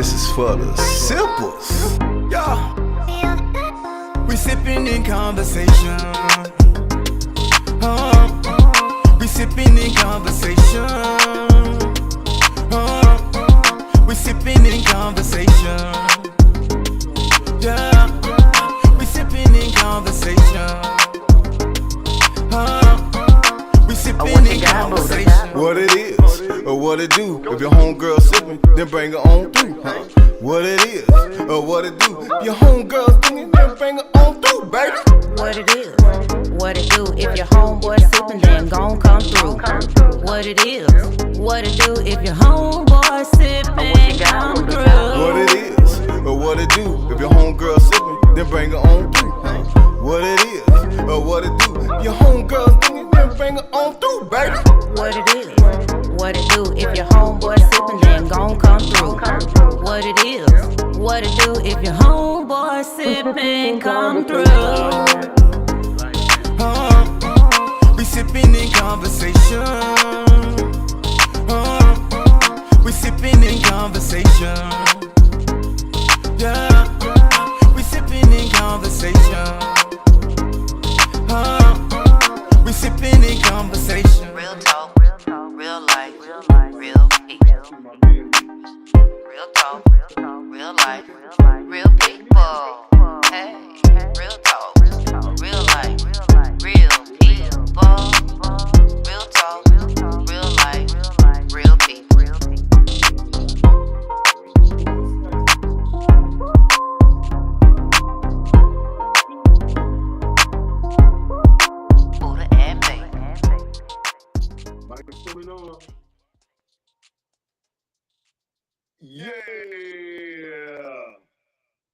This is for the simples. Yeah, we sipping in conversation. We sipping in conversation. We sipping in conversation. Yeah, we sipping in conversation. We sipping in conversation. What it is, or what it do. If your homegirl sipping, then bring her on through. What it is, or what it do. If your homegirl singing, then bring her on through, baby. What it is, what it do. If your homeboy sipping, then gon' come through. What it is, what it do. If your homeboy sipping, come through. What it is, or what it do. If your homegirl sipping, then bring her on through. What it is, or what it do. If your homegirl singing, then bring her on through, baby. What it is, what it do. If your homeboy sipping, then gon' come through. What it is, what it do. If your homeboy sipping, come through. We sipping in conversation. We sipping in conversation. Yeah, we sipping in conversation. We sipping in conversation. Real talk, real life, real people. Real talk, real life, real people. Hey, real talk, real life, real people. Real talk, real life, real people. Buddha and Bay. Mike's coming on. Yeah.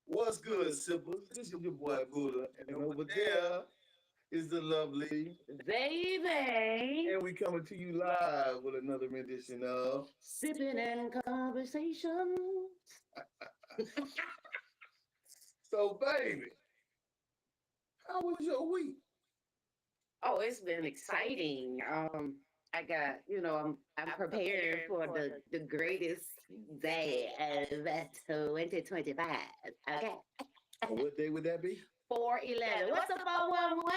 What's good, siblings? This is your boy Buddha, and over there is the lovely, Baby, and we coming to you live with another rendition of. sipping in conversation. So, baby, how was your week? Oh, it's been exciting. I got, I'm prepared for the greatest day of 2025. Okay. And what day would that be? 411. What's up, 411?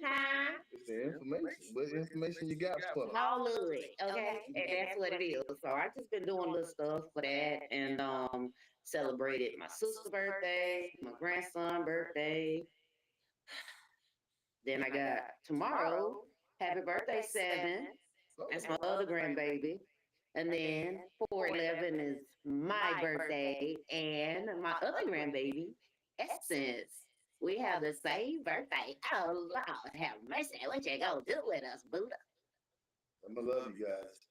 Huh? It's the information. What information you got for us? All of it. Okay. And that's what it is. So I just been doing little stuff for that and celebrated my sister's birthday, my grandson's birthday. Then I got tomorrow, happy birthday, 7. That's my other grandbaby. And then 411 is my birthday and my other grandbaby, Essence. We have the same birthday. Oh, Lord, have mercy. What you gonna do with us, Buddha? I'm gonna love you guys.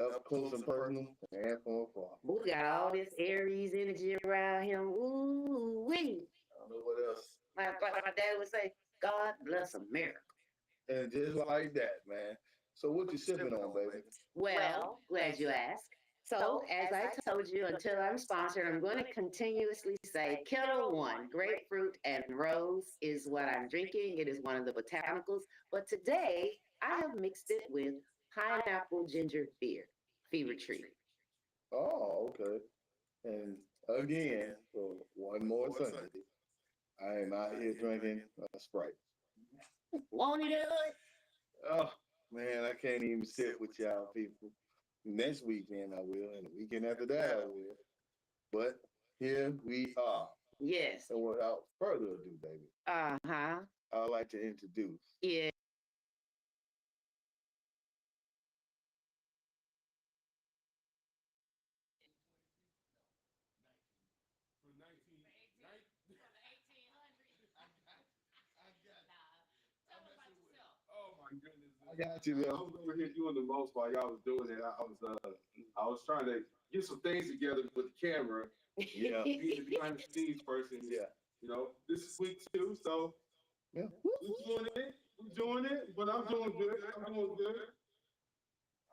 Up close and personal, and from afar. Buddha got all this Aries energy around him. Ooh, wee. I don't know what else. Like my dad would say, God bless America. And just like that, man. So what you sipping on, baby? Well, glad you asked. So, as I told you, until I'm sponsored, I'm going to continuously say Kettle One, grapefruit and rose is what I'm drinking. It is one of the botanicals. But today, I have mixed it with pineapple ginger beer, Fever Tree. Oh, okay. And again, for one more Sunday, I am out here drinking a Sprite. Won't you do it? Oh, man, I can't even sit with y'all people. Next weekend I will, and the weekend after that I will. But here we are. Yes. So without further ado, baby, Uh-huh. I'd like to introduce. Yeah. I got you, I though. was over here doing the most while y'all was doing it. I was trying to get some things together with the camera. Yeah. Being the behind the scenes person. Yeah. This is week 2, so Yeah. we're doing it, but I'm doing good.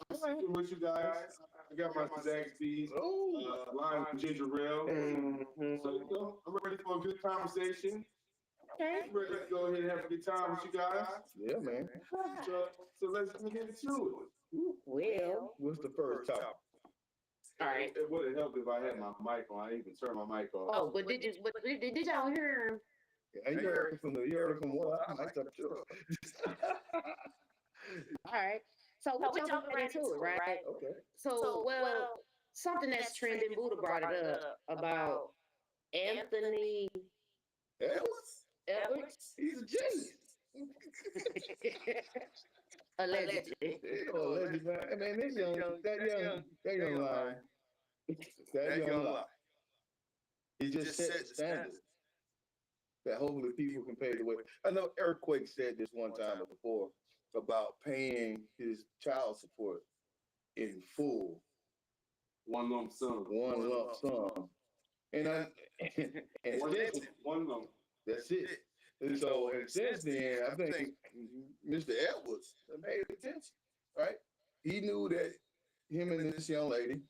I'm sticking with you guys. I got my Zaxby's, Oh. lime ginger ale. Mhm. So, I'm ready for a good conversation. Okay. I'm ready to go ahead and have a good time with you guys. Yeah, man. So let's get into it. Well, What's the first topic? All right. It would have helped if I had my mic on. I didn't even turn my mic off. Oh, but did y'all hear? Yeah, you heard it from what I might have sure. All right. So we jumping right into it, right? Okay. So, well, something that's trending, Buddha brought it up about Anthony Edwards. He's a genius. Allegedly. Oh, legend, man. I mean, that young line, that young line. He just set the standard that hopefully people can pay the way. I know Earthquake said this one time before about paying his child support in full, One lump sum. one lump sum, and I and since One lump. that's it. And so, and since then, I think Mr. Edwards made attention, right? He knew that him and this young lady,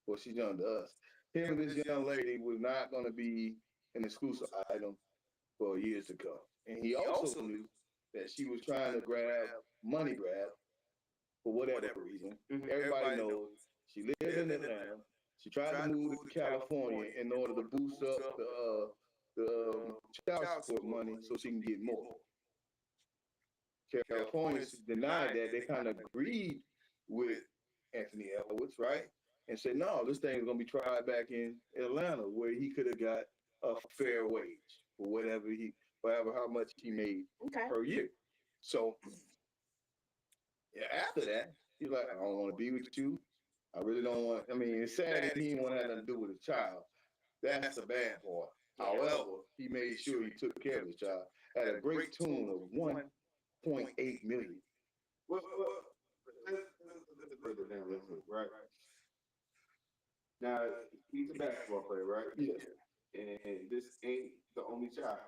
well, she's young to us, him and this young lady was not going to be an exclusive item for years to come. And he also knew that she was trying to money grab, for whatever reason. Everybody knows she lived in Atlanta. She tried to move to California in order to boost up the child support money so she can get more. California denied that. They kind of agreed with Anthony Edwards, right? And said, no, this thing is going to be tried back in Atlanta where he could have got a fair wage for whatever how much he made per year. So yeah, after that, he's like, I don't want to be with you. I really don't want. I mean, it's sad that he didn't want to have nothing to do with his child. That's the bad part. However, he made sure he took care of his child at a great tune of 1.8 million. Well, let's break it down real quick, right? Now, he's a basketball player, right? Yeah. And this ain't the only child.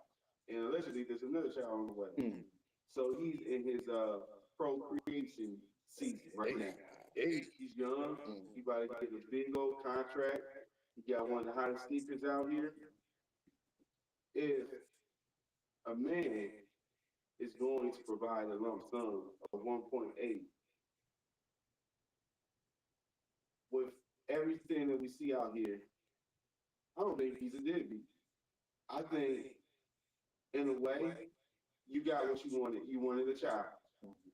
And allegedly, there's another child on the way. So he's in his procreation season right now. He's young. He about to get a big old contract. He got one of the hottest sneakers out here. If a man is going to provide a lump sum of 1.8, with everything that we see out here, I don't think he's a deadbeat. I think, in a way, you got what you wanted. You wanted a child.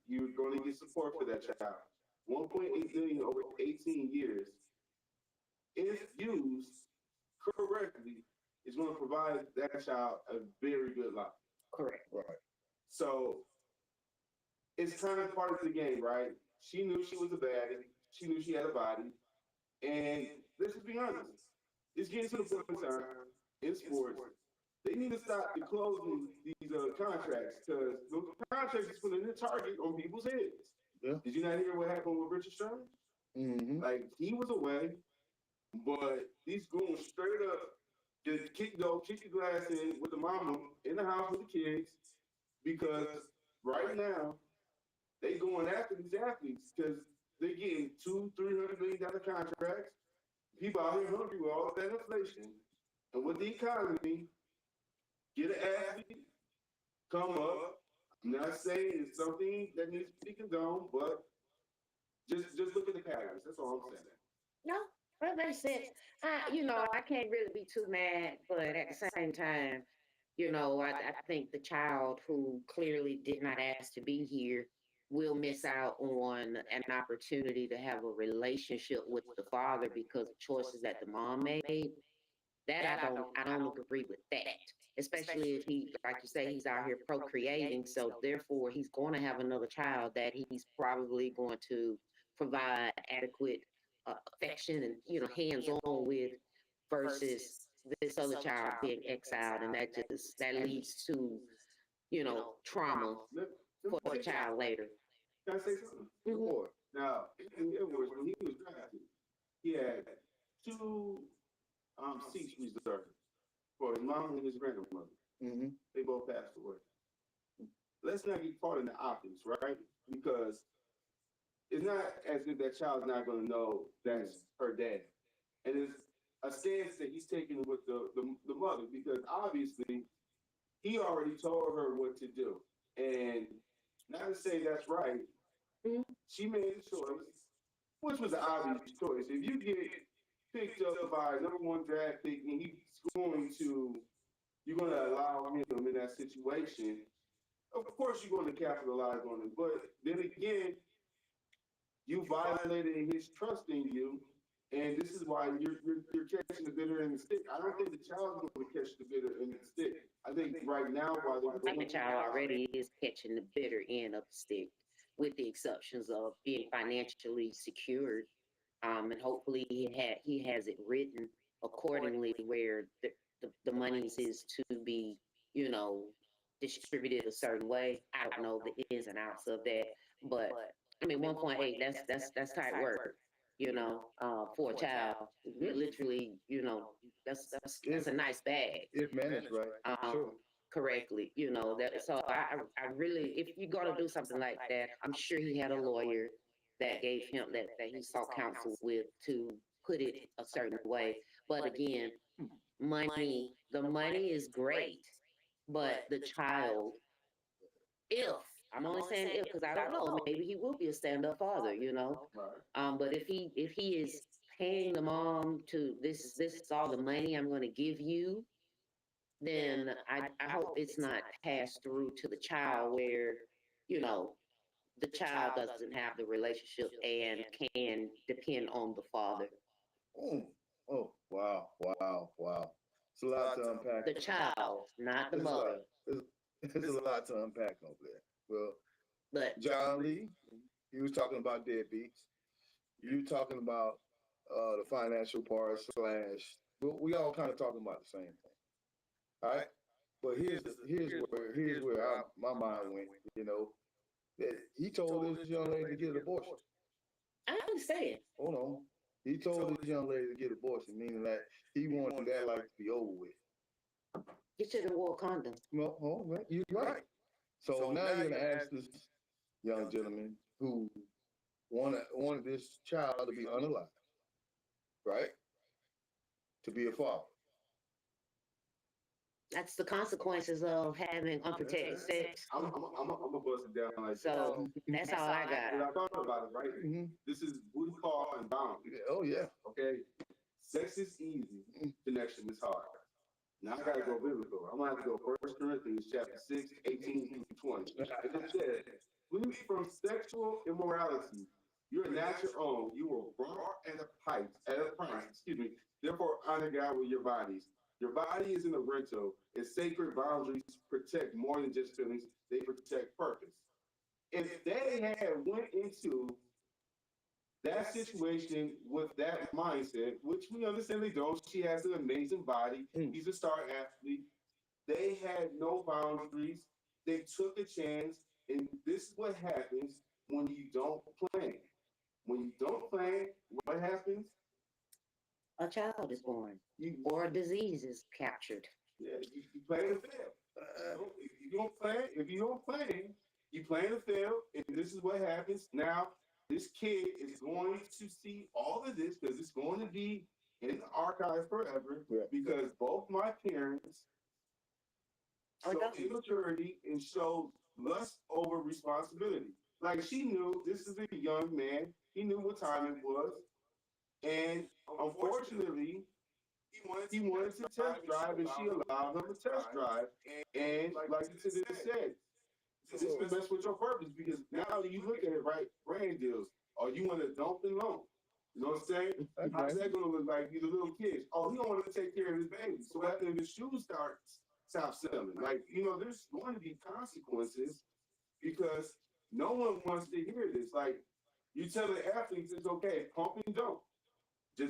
You're going to get support for that child. 1.8 billion over 18 years, if used correctly, is going to provide that child a very good life. Correct. Right. So it's kind of part of the game, right? She knew she was a baddie. She knew she had a body. And let's just be honest. It's getting to the point in time in sports. They need to stop closing these contracts because the contracts is putting a target on people's heads. Yeah. Did you not hear what happened with Richard Sherman? Like, he was away, but these goons straight up just kick the glass in with the mama in the house with the kids because right now they going after these athletes because they're getting $200-300 million contracts. People out here hungry with all that inflation. And with the economy, get an athlete, come up. I'm not saying it's something that needs to be condoned, but just look at the patterns. That's all I'm saying. No, that makes sense. I can't really be too mad, but at the same time, I think the child who clearly did not ask to be here will miss out on an opportunity to have a relationship with the father because of choices that the mom made. That I don't agree with that. Especially if he, like you say, he's out here procreating. So therefore he's going to have another child that he's probably going to provide adequate affection and, hands-on with versus this other child being exiled. And that leads to, trauma for the child later. Can I say something? Now, in Edwards, when he was drafted, he had two seats reserved for his mom and his grandmother. They both passed away. Let's not get caught in the optics, right? Because it's not as if that child's not going to know that's her dad. And it's a stance that he's taking with the mother because obviously he already told her what to do. And not to say that's right, she made a choice, which was an obvious choice. If you get picked up by #1 draft pick, and you're going to allow him in that situation. Of course, you're going to capitalize on it, but then again, you violated his trust in you, and this is why you're catching the bitter in the stick. I don't think the child's going to catch the bitter in the stick. I think right now, while I think the child already is catching the bitter end of the stick, with the exceptions of being financially secured. And hopefully he has it written accordingly where the monies is to be, you know, distributed a certain way. I don't know the ins and outs of that, but I mean 1.8, that's tight work, you know, for a child. Literally, you know, that's a nice bag. If managed right, sure. Correctly, you know that. So I really, if you're gonna do something like that, I'm sure he had a lawyer that gave him that he sought counsel with to put it a certain way. But again, the money is great, but the child, if I'm only saying if because I don't know, maybe he will be a stand-up father, you know. But if he is paying the mom to this is all the money I'm going to give you, then I hope it's not passed through to the child where, you know, the child doesn't have the relationship and can depend on the father. Oh, oh, wow, wow, wow. It's a lot to unpack. The child, not the There's a lot. mother. There's a lot to unpack over there. Well, But John Lee, he was talking about deadbeats. You talking about the financial part slash. We all kind of talking about the same thing. All right, but here's where my mind went. You know, that he told this young lady to get an abortion. I understand. Hold on. He told this young lady to get an abortion, meaning that he wanted that life to be over with. You should have wore a condom. No, oh, right. You're right. So now you're gonna ask this young gentleman who wanted this child to be unalive, right? To be a father. That's the consequences of having unprotected sex. I'm gonna bust it down like So that's all I and got. I thought about it, right? Mm-hmm. This is booty call and boundaries. Oh yeah. Okay, sex is easy, connection is hard. Now I gotta go biblical. I'm gonna have to go 1 Corinthians chapter 6, 18 through 20. It says, flee from sexual immorality. You are not your own. You were bought at a price, excuse me. Therefore, honor God with your bodies. Your body isn't a rental. Its sacred boundaries protect more than just feelings. They protect purpose. If they had went into that situation with that mindset, which we understand they don't, she has an amazing body. He's a star athlete. They had no boundaries. They took a chance, and this is what happens when you don't plan. When you don't plan, what happens? A child is born, or a disease is captured. Yeah, you plan to fail. If you don't plan, you plan to fail, and this is what happens. Now, this kid is going to see all of this because it's going to be in the archive forever. Yeah. Because both my parents showed immaturity and showed lust over responsibility. Like she knew this is a young man. He knew what time it was. And unfortunately, he wanted to test drive, and she allowed him to test drive. And like you said, this will mess with your purpose because now you look at it, right? Brand deals. Or you want to dump and loan. You know what I'm saying? How's that going to look like? These little kids. Oh, he don't want to take care of his baby. So after the shoes stop selling, like, you know, there's going to be consequences because no one wants to hear this. Like, you tell the athletes it's okay, pump and dump.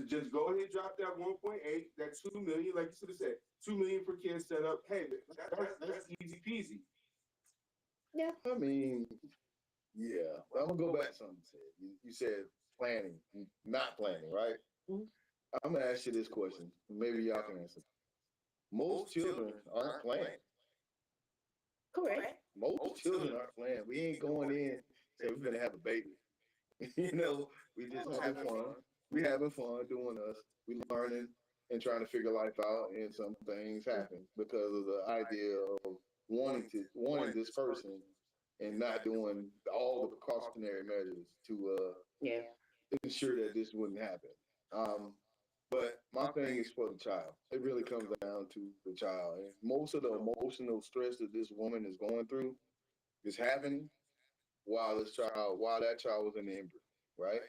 Just go ahead, drop that 1.8, that 2 million, like you should have said, 2 million per kid set up. Hey, that's easy peasy. Yeah. I mean, yeah. I'm gonna go back to something you said. You said planning, not planning, right? Mhm. I'm gonna ask you this question. Maybe y'all can answer. Most children aren't planned. Correct. Most children aren't planned. We ain't going in say we're gonna have a baby. You know, we just having fun. We having fun doing us. We learning and trying to figure life out, and some things happen because of the idea of wanting this person and not doing all the precautionary measures to Yeah. ensure that this wouldn't happen. But my thing is for the child. It really comes down to the child. And most of the emotional stress that this woman is going through is happening while that child was in the embryo, right?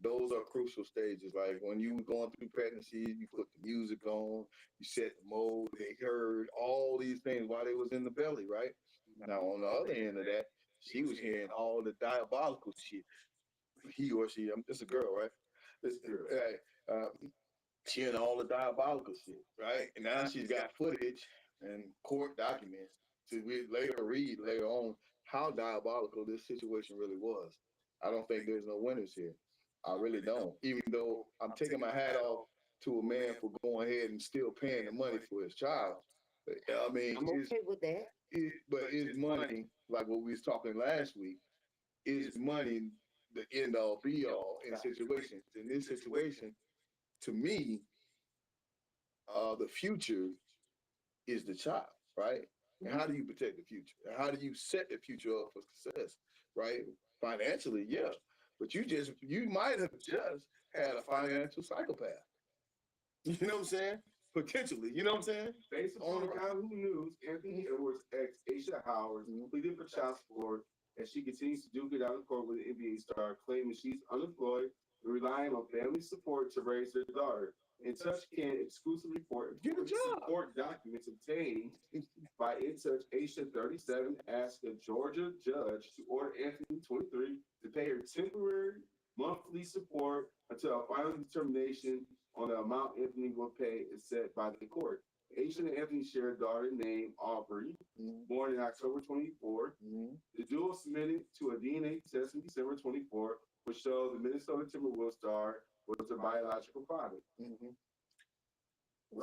Those are crucial stages. Like when you were going through pregnancy, you put the music on, you set the mode, they heard all these things while they was in the belly, right? Now on the other end of that, she was hearing all the diabolical shit. He or she, it's a girl, right? It's, uh, hearing all the diabolical shit, right? And now she's got footage and court documents to later read later on how diabolical this situation really was. I don't think there's no winners here. I really don't. Even though I'm taking my hat off to a man for going ahead and still paying the money for his child. I mean, I'm okay with that. but is money, like what we was talking last week, is money the end all be all in situations? In this situation, to me, the future is the child, right? And how do you protect the future? And how do you set the future up for success, right? Financially, yeah. But you might have just had a financial psychopath. You know what I'm saying? Potentially, you know what I'm saying? Based upon Yahoo News, Anthony Edwards' ex Aisha Howard pleaded for child support as she continues to duke it out in court with the NBA star, claiming she's unemployed and relying on family support to raise their daughter. In Touch can exclusively report support documents obtained by In Touch. Aisha, 37, asked a Georgia judge to order Anthony, 23, to pay her temporary monthly support until a final determination on the amount Anthony will pay is set by the court. Aisha and Anthony share a daughter named Aubrey, born in October 24. The duo submitted to a DNA test in December 24, which showed the Minnesota Timberwolves star was a biological father.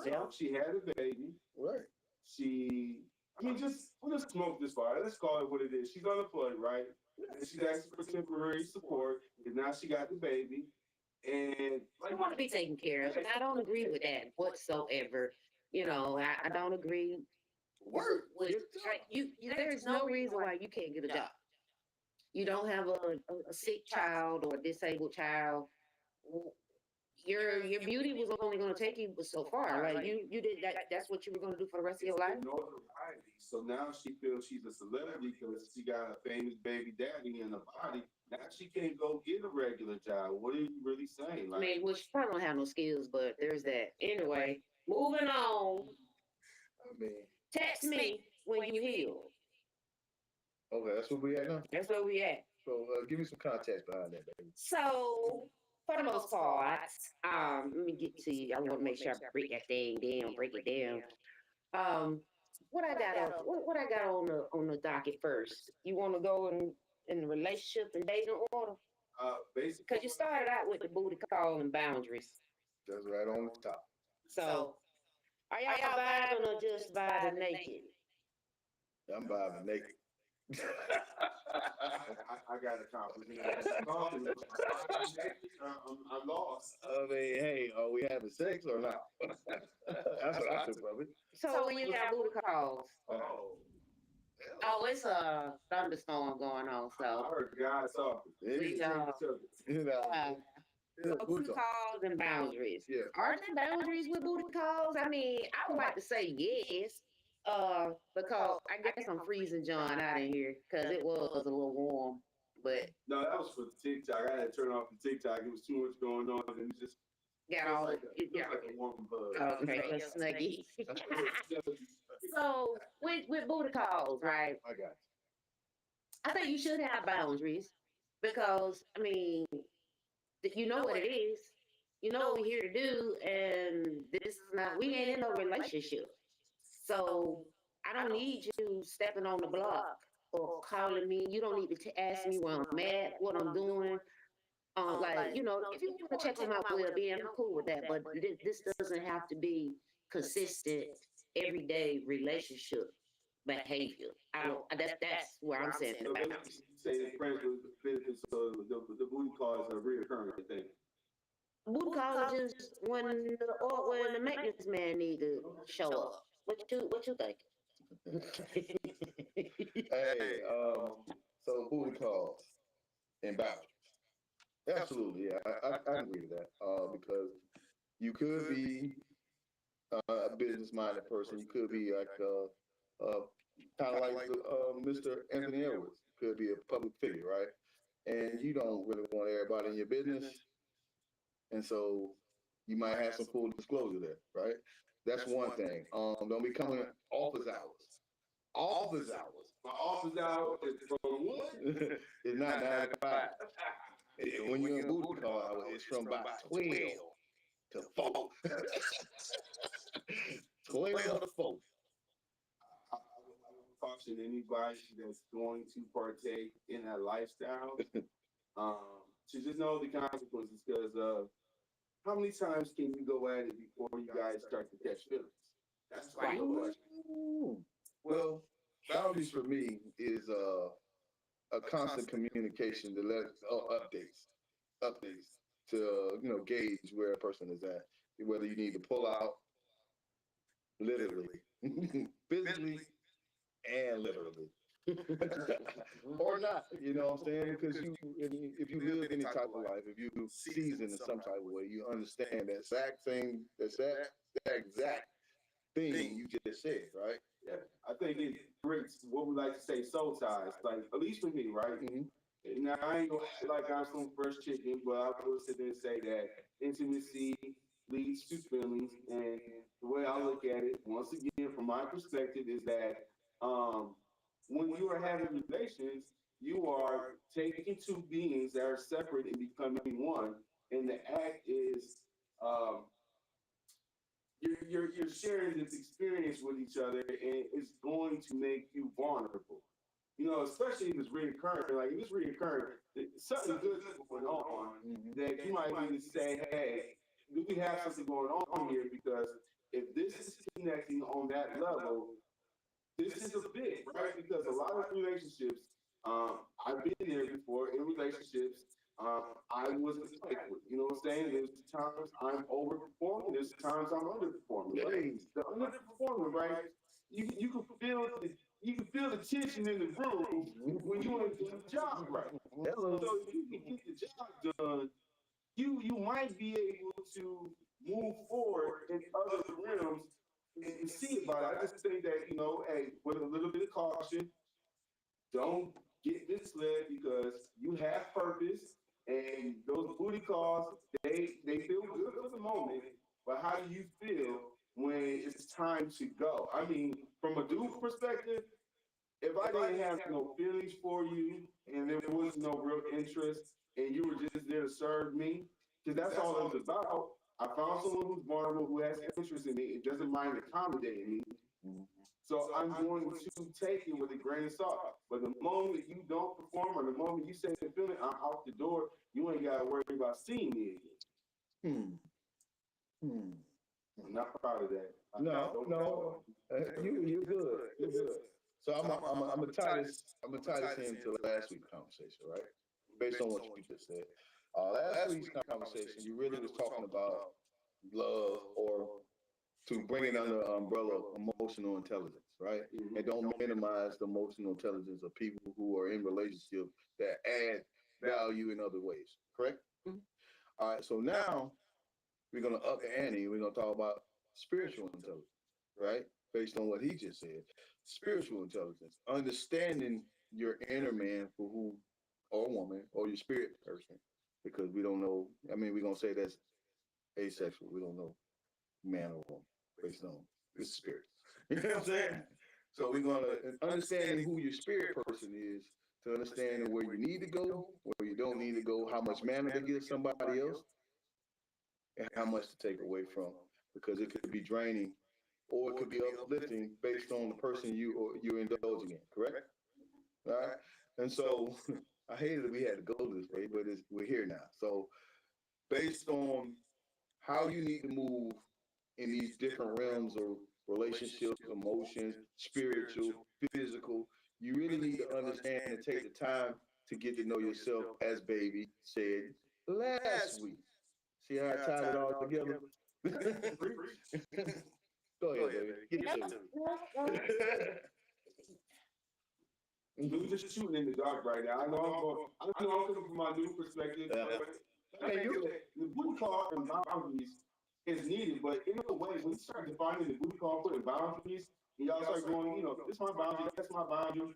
So she had a baby. Right. We'll just smoke this far. Let's call it what it is. She's unemployed, right? And she's asking for temporary support because now she got the baby. And I want to be taken care of, and I don't agree with that whatsoever. You know, I don't agree with you. There's no reason why you can't get a job. You don't have a sick child or a disabled child. Your beauty was only going to take you so far. Like you did that. That's what you were going to do for the rest of your life. So now she feels she's a celebrity because she got a famous baby daddy in the body. Now she can't go get a regular job. What are you really saying? I mean, well, she probably don't have no skills, but there's that. Anyway, moving on. I mean, Text me when you heal. okay, that's where we at now. That's where we at. So give me some context behind that, baby. So, for the most part, let me get to you. I want to make sure I break that thing down, break it down. What I got on the docket first? You want to go in the relationship and dating order? Basically, Because you started out with the booty call and boundaries. That's right on the top. So, are y'all vibing or just vibing naked? I'm vibing naked. I got a compliment. I'm lost. I mean, hey, are we having sex or not? That's what I took from it. So when you got booty calls, Oh, it's a thunderstorm going on. I So heard guys talking. you know, so booty calls and boundaries. Yeah. Are there boundaries with booty calls? I mean, I would like to say yes. Because I guess I'm freezing John out in here because it was a little warm. But No, that was for the TikTok. I had to turn off the TikTok. It was too much going on, and it just got all like a warm buzz. okay, that's snuggy. So with booty calls, right? I got I think you should have boundaries because I mean, you know what it is. You know what we're here to do, and this is not. We ain't in no relationship, so I don't need you stepping on the block or calling me. You don't need to ask me where I'm at, what I'm doing. Like you know, if you want to check on my well-being, I'm cool with that. But this doesn't have to be consistent, everyday relationship behavior. I don't. That's where I'm saying So about. basically, you say friends with benefits, so the booty calls are reoccurring, I think. Booty calls is just when the maintenance man need to show up. What you think? Hey, so booty calls and boundaries. Absolutely, yeah, I agree with that. Because You could be a business-minded person. You could be like kind of like Mr. Anthony Edwards. Could be a public figure, right? And you don't really want everybody in your business, and so you might have some full disclosure there, right? That's one thing. Don't be coming office hours. Office hours. My office hour is from what? It's not 9 to 5. When you're in booty call hour, it's from about 12 to 4. 12 to 4. I would caution anybody that's going to partake in that lifestyle to just know the consequences because how many times can you go at it before you guys start to catch feelings? That's my question. Well, boundaries for me is a constant communication to let updates to gauge where a person is at, whether you need to pull out literally, physically, and literally. Or not, you know what I'm saying? Because if you live any type of life, if you season in some type of way, you understand that exact thing, that exact thing you just said, right? Yeah, I think it breaks what we like to say soul ties. Like at least for me, right? Mm-hmm. Now I ain't gonna act like I'm some fresh chicken, but I will sit there and say that intimacy leads to feelings, and the way I look at it, once again, from my perspective, is that when you are having relations, you are taking two beings that are separate and becoming one, and the act is um, you're sharing this experience with each other, and it's going to make you vulnerable. You know, especially if it's reoccurring. Like if it's reoccurring, something good is going on that you might need to say, "Hey, do we have something going on here?" Because if this is connecting on that level, this is a bit, right? Because a lot of relationships, I've been there before in relationships. I was entitled. You know what I'm saying? There's times I'm overperforming. There's times I'm underperforming. Right? The underperforming, right? You can feel the tension in the room when you ain't doing the job right. So if you can get the job done, you might be able to move forward in other realms and see about it. I just think that, hey, with a little bit of caution, don't get misled because you have purpose and those booty calls, they feel good for the moment, but how do you feel when it's time to go? I mean, from a dude perspective, if I didn't have no feelings for you and there was no real interest and you were just there to serve me, because that's all it was about. I found someone who's vulnerable, who has interest in me, it doesn't mind accommodating me. So I'm going to take it with a grain of salt. But the moment you don't perform or the moment you say the feeling, I'm out the door, you ain't got to worry about seeing me again. I'm not proud of that. No. You're good. You're good. So I'm gonna tie this into last week's conversation, right? Based on what you just said. Last week's conversation, you really was talking about love, or to bring it under the umbrella of emotional intelligence, right? And don't minimize the emotional intelligence of people who are in relationships that add value in other ways, correct? All right, so now we're going to up the ante. We're going to talk about spiritual intelligence, right? Based on what he just said. Spiritual intelligence, understanding your inner man for who, or woman, or your spirit person, because we don't know. I mean, we're going to say that's asexual. We don't know man or woman based on the spirit. You know what I'm saying? So we're going to understanding who your spirit person is, to understanding where you need to go, where you don't need to go, how much mana to give somebody else, and how much to take away from, because it could be draining or it could be uplifting based on the person you're indulging in, correct? All right. And so I hated that we had to go this way, but we're here now. So based on how you need to move in these different realms of relationships, emotions, spiritual, physical, you really need to understand and take the time to get to know yourself, as baby said last week. See how I tied it all together? Go ahead, baby. Get to it. We just shooting in the dark right now. I know I'm coming from my new perspective. But, I mean, the booty call and boundaries is needed. But in a way, when you start defining the booty call, putting boundaries, and y'all start going, this is my boundary, that's my boundary.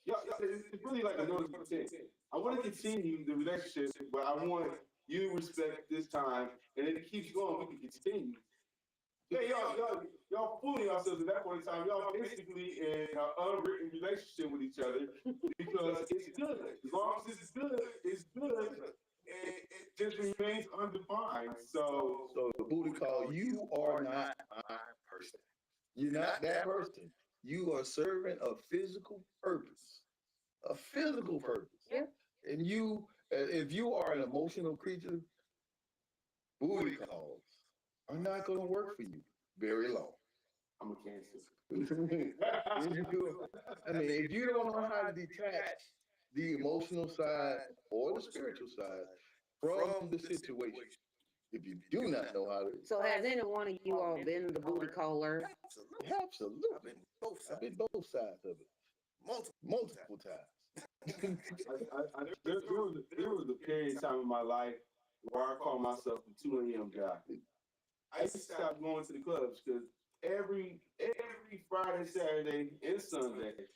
It's really like a notice of intent. I want to continue the relationship, but I want you to respect this time, and if it keeps going, we can continue. Yeah, y'all fooling yourselves at that point in time. Y'all basically in an unwritten relationship with each other because it's good. As long as it's good, and it just remains undefined. So the booty call, you are not my person. You're not that person. You are serving a physical purpose. A physical purpose. Yeah. And you, if you are an emotional creature, booty calls are not going to work for you very long. I'm a Cancer. I mean, if you don't know how to detach the emotional side or the spiritual side from the situation, if you do not know how to, So has any one of you all been the booty caller? absolutely, I've been both sides of it, multiple times. There was a period of time in my life where I called myself the 2 a.m. guy. I used to stop going to the clubs because every Friday, Saturday, and Sunday,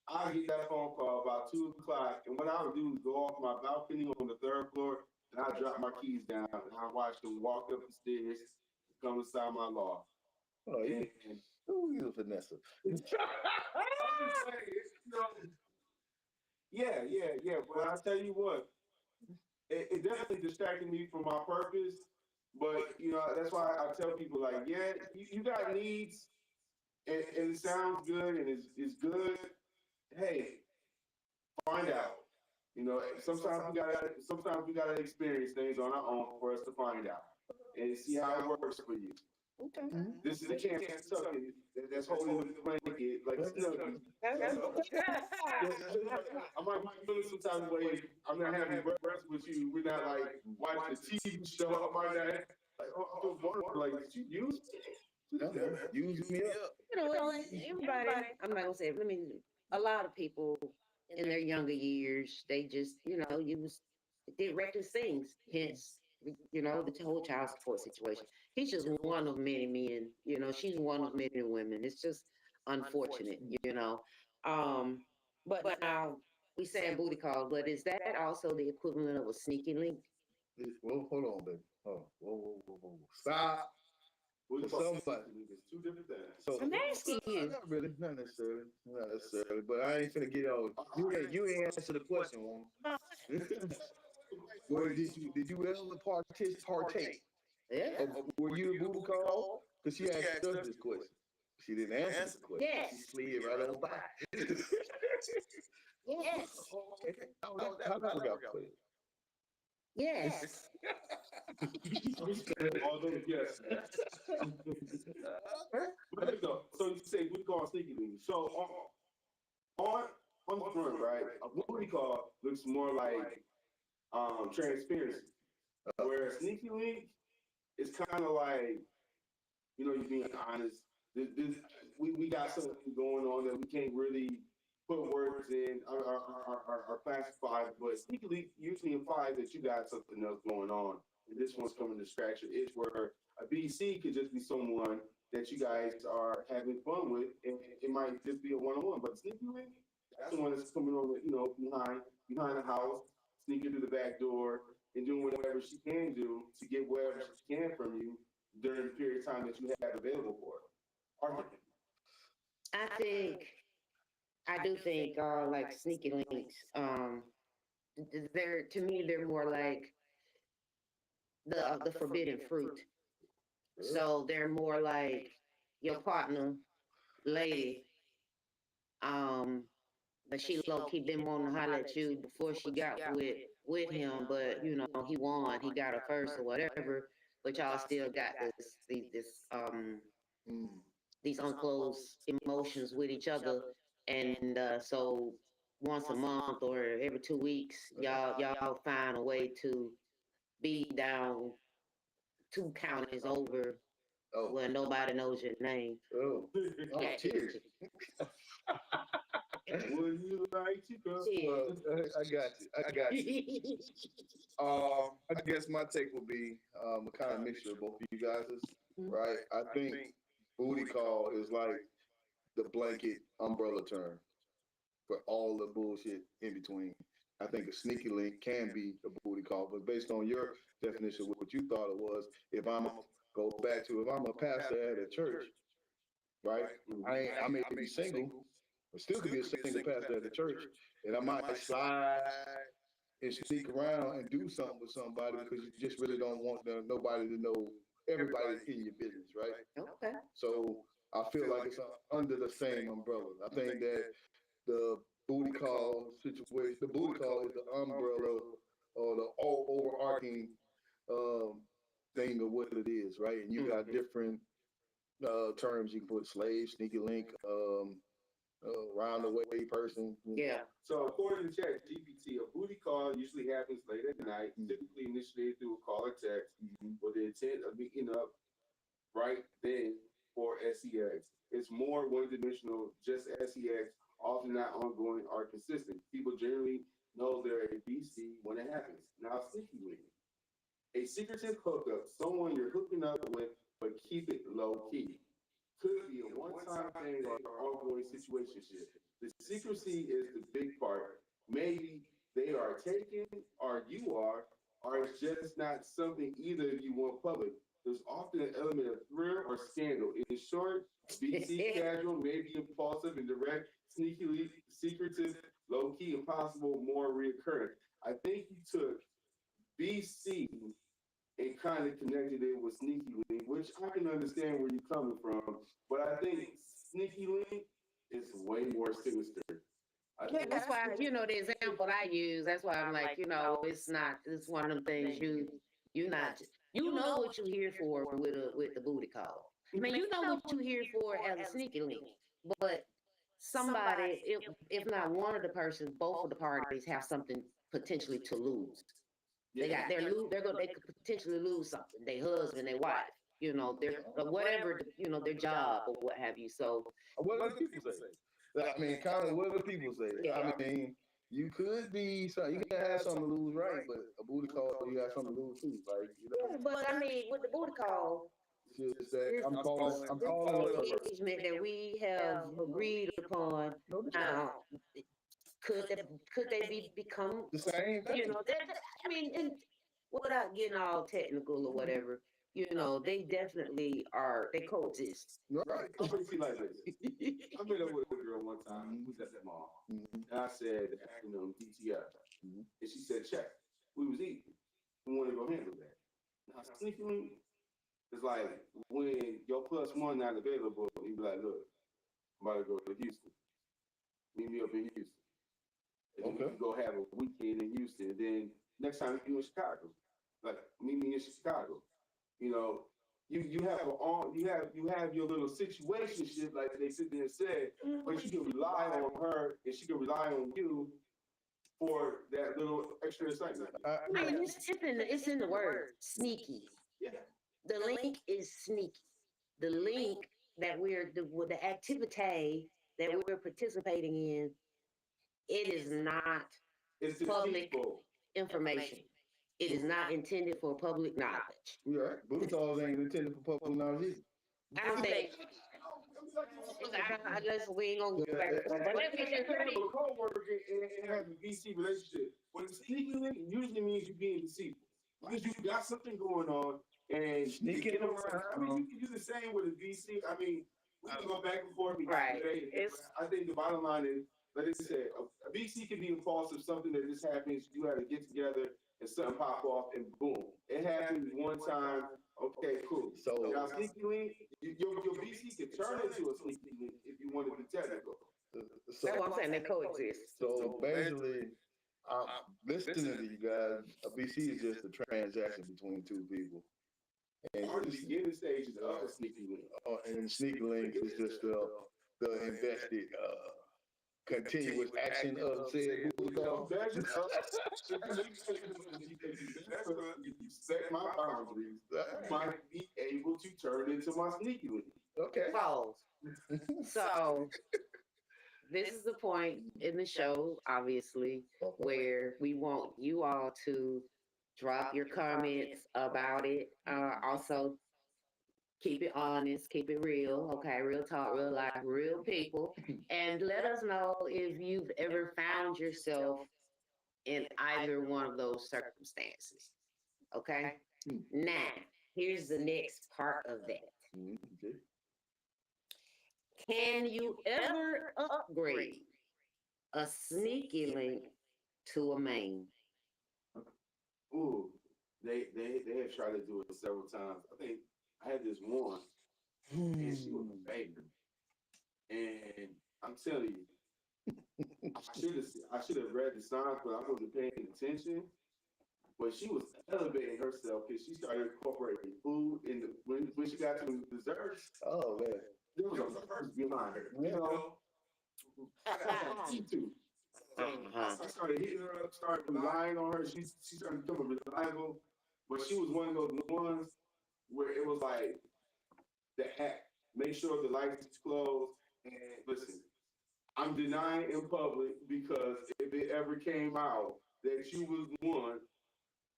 I get that phone call about 2 o'clock, and what I would do is go off my balcony on the 3rd floor, and I drop my keys down, and I watch them walk up the stairs, come inside my loft. Oh, you Vanessa. Yeah. But I tell you what, it definitely distracted me from my purpose. But that's why I tell people like, yeah, you got needs, and it sounds good and it's good. Hey, find out. Sometimes we gotta experience things on our own for us to find out and see how it works for you. Okay. This is the cancer tucking that's holding the blanket like Snuggie. I might be feeling some type of way. I'm not having breakfast with you. We're not like watching the TV show. I might not like. I feel vulnerable. Like, did you use me? Use me up. Everybody, I'm not gonna say, a lot of people in their younger years, they just, did reckless things. Hence, the whole child support situation. He's just one of many men, she's one of many women. It's just unfortunate. But now we saying booty call, but is that also the equivalent of a sneaky link? Well, hold on, baby. Oh, whoa. Stop. Well, Somebody. it's 2 different things. So, I'm asking you. not really, not necessarily. But I ain't finna get all. You ain't answer the question, woman. Well, did you ever partake? Yeah. Were you a booty call? Because she asked us this question. She didn't answer the question. Yes. She slid right on by. Yes. Okay. How that work out for you? Yes. All those yes. But there you go. So you say booty call sneaky link. So on the front, right, a booty call looks more like transparency. Whereas sneaky link is kind of like, you being honest. We got something going on that we can't really put words in or classify, but sneaky link usually implies that you got something else going on. And this one's coming to distraction. It's where a BC could just be someone that you guys are having fun with, and it might just be a one-on-one. But sneaky link, that's the one that's coming on, behind the house, sneaking through the back door, and doing whatever she can do to get whatever she can from you during the period of time that you have available for her. I do think like sneaky links, to me they're more like the forbidden fruit. So they're more like your partner, lady, but she low key been wanting to holler at you before she got with him, but he won, he got her first or whatever, but y'all still got these unclosed emotions with each other, and so once a month or every 2 weeks, y'all find a way to be down 2 counties over where nobody knows your name. Oh, cheers. Would you like to go? I got you. I got you. I guess my take will be a kind of mixture of both of you guys', right? I think booty call is like the blanket umbrella term for all the bullshit in between. I think a sneaky link can be a booty call, but based on your definition, what you thought it was, if I'm go back to if I'm a pastor at a church, right? I may be single, but still could be a single pastor at the church, and I might slide and sneak around and do something with somebody because you just really don't want nobody to know everybody in your business, right? Okay. So I feel like it's under the same umbrella. I think that the booty call situation, the booty call is the umbrella or the all overarching thing of what it is, right? And you got different terms you can put: slave, sneaky link, round the way person. Yeah. So according to Chat GPT, a booty call usually happens late at night, typically initiated through a call or text, with the intent of meeting up right then for sex. It's more one-dimensional, just sex, often not ongoing or consistent. People generally know they're a BC when it happens. Now, sneaky link. A secretive hookup, someone you're hooking up with, but keep it low key. Could be a one-time thing or ongoing situationship. The secrecy is the big part. Maybe they are taken, or you are, or it's just not something either of you want public. There's often an element of thrill or scandal. In short, BC casual, maybe impulsive and direct, sneakily secretive, low-key, impossible, more reoccurring. I think you took BC and kind of connected it with Sneaky Link, which I can understand where you're coming from, but I think Sneaky Link is way more sinister. Yeah, that's why, the example I use, that's why I'm like, it's one of them things you not, you know what you're here for with the booty call. I mean, you know what you're here for as a sneaky link, but somebody, if not one of the persons, both of the parties have something potentially to lose. They could potentially lose something, their husband, their wife, their whatever, their job or what have you. So what do people say? I mean, kind of what do people say? Yeah. I mean, you could be, you can have something to lose, right? But a booty call, you have something to lose too, like but I mean, with the booty call, it's just that I'm calling engagement that we have agreed upon. Now, could they become the same thing. I mean, without getting all technical or whatever, they definitely they coexist. Right. I'm gonna see like this. I met up with a girl one time. We was at the mall, and I said the acronym DTF, and she said check. We was eating. We want to go handle that. Now sneakily, it's like when your plus one not available, you be like, look, I'm about to go to Houston. Meet me up in Houston. And then we can go have a weekend in Houston. And then next time you in Chicago, like meet me in Chicago. You have your little situationship, like they sit there and said, but you can rely on her and she can rely on you for that little extra excitement. I mean, it's in the word sneaky. Yeah. The link is sneaky. The link that the activity that we're participating in, it is not public information. It is not intended for public knowledge. You're right. Booty calls ain't intended for public knowledge either. I don't think. We ain't gonna go back. A co-worker and have a VC relationship. When it's sneaky link, it usually means you're being deceitful. Because you got something going on and Sneaking around. I mean, you can do the same with a VC. I mean, we can go back and forth. Right. I think the bottom line is, like I said, a VC can be impulsive, something that just happens, you had to get together and something pop off and boom. It happened one time. Okay, cool. So now sneaky link, your VC can turn into a sneaky link if you want to be technical. That's what I'm saying. They coexist. So basically, listening to you guys, a BC is just a transaction between two people. And Or the beginning stages of a sneaky link. and sneaky link is just the invested continuous action of said booty call. That's you set my boundaries. You might be able to turn into my sneaky link. Okay. Pause. So this is the point in the show, obviously, where we want you all to drop your comments about it. Also, keep it honest, keep it real, okay? Real talk, real life, real people. And let us know if you've ever found yourself in either one of those circumstances, okay? Now, here's the next part of that. Okay. Can you ever upgrade a sneaky link to a main? Ooh, they have tried to do it several times. I think I had this one, and she was a baby. And I'm telling you, I should have read the signs, but I wasn't paying attention. But she was elevating herself because she started incorporating food in the when she got to the desserts. Oh man. There was a purse behind her. You know, I got too. I started hitting her up, started relying on her. She started becoming reliable, but she was one of those ones where it was like the act. Make sure the lights is closed. And listen, I'm denying in public because if it ever came out that you was one,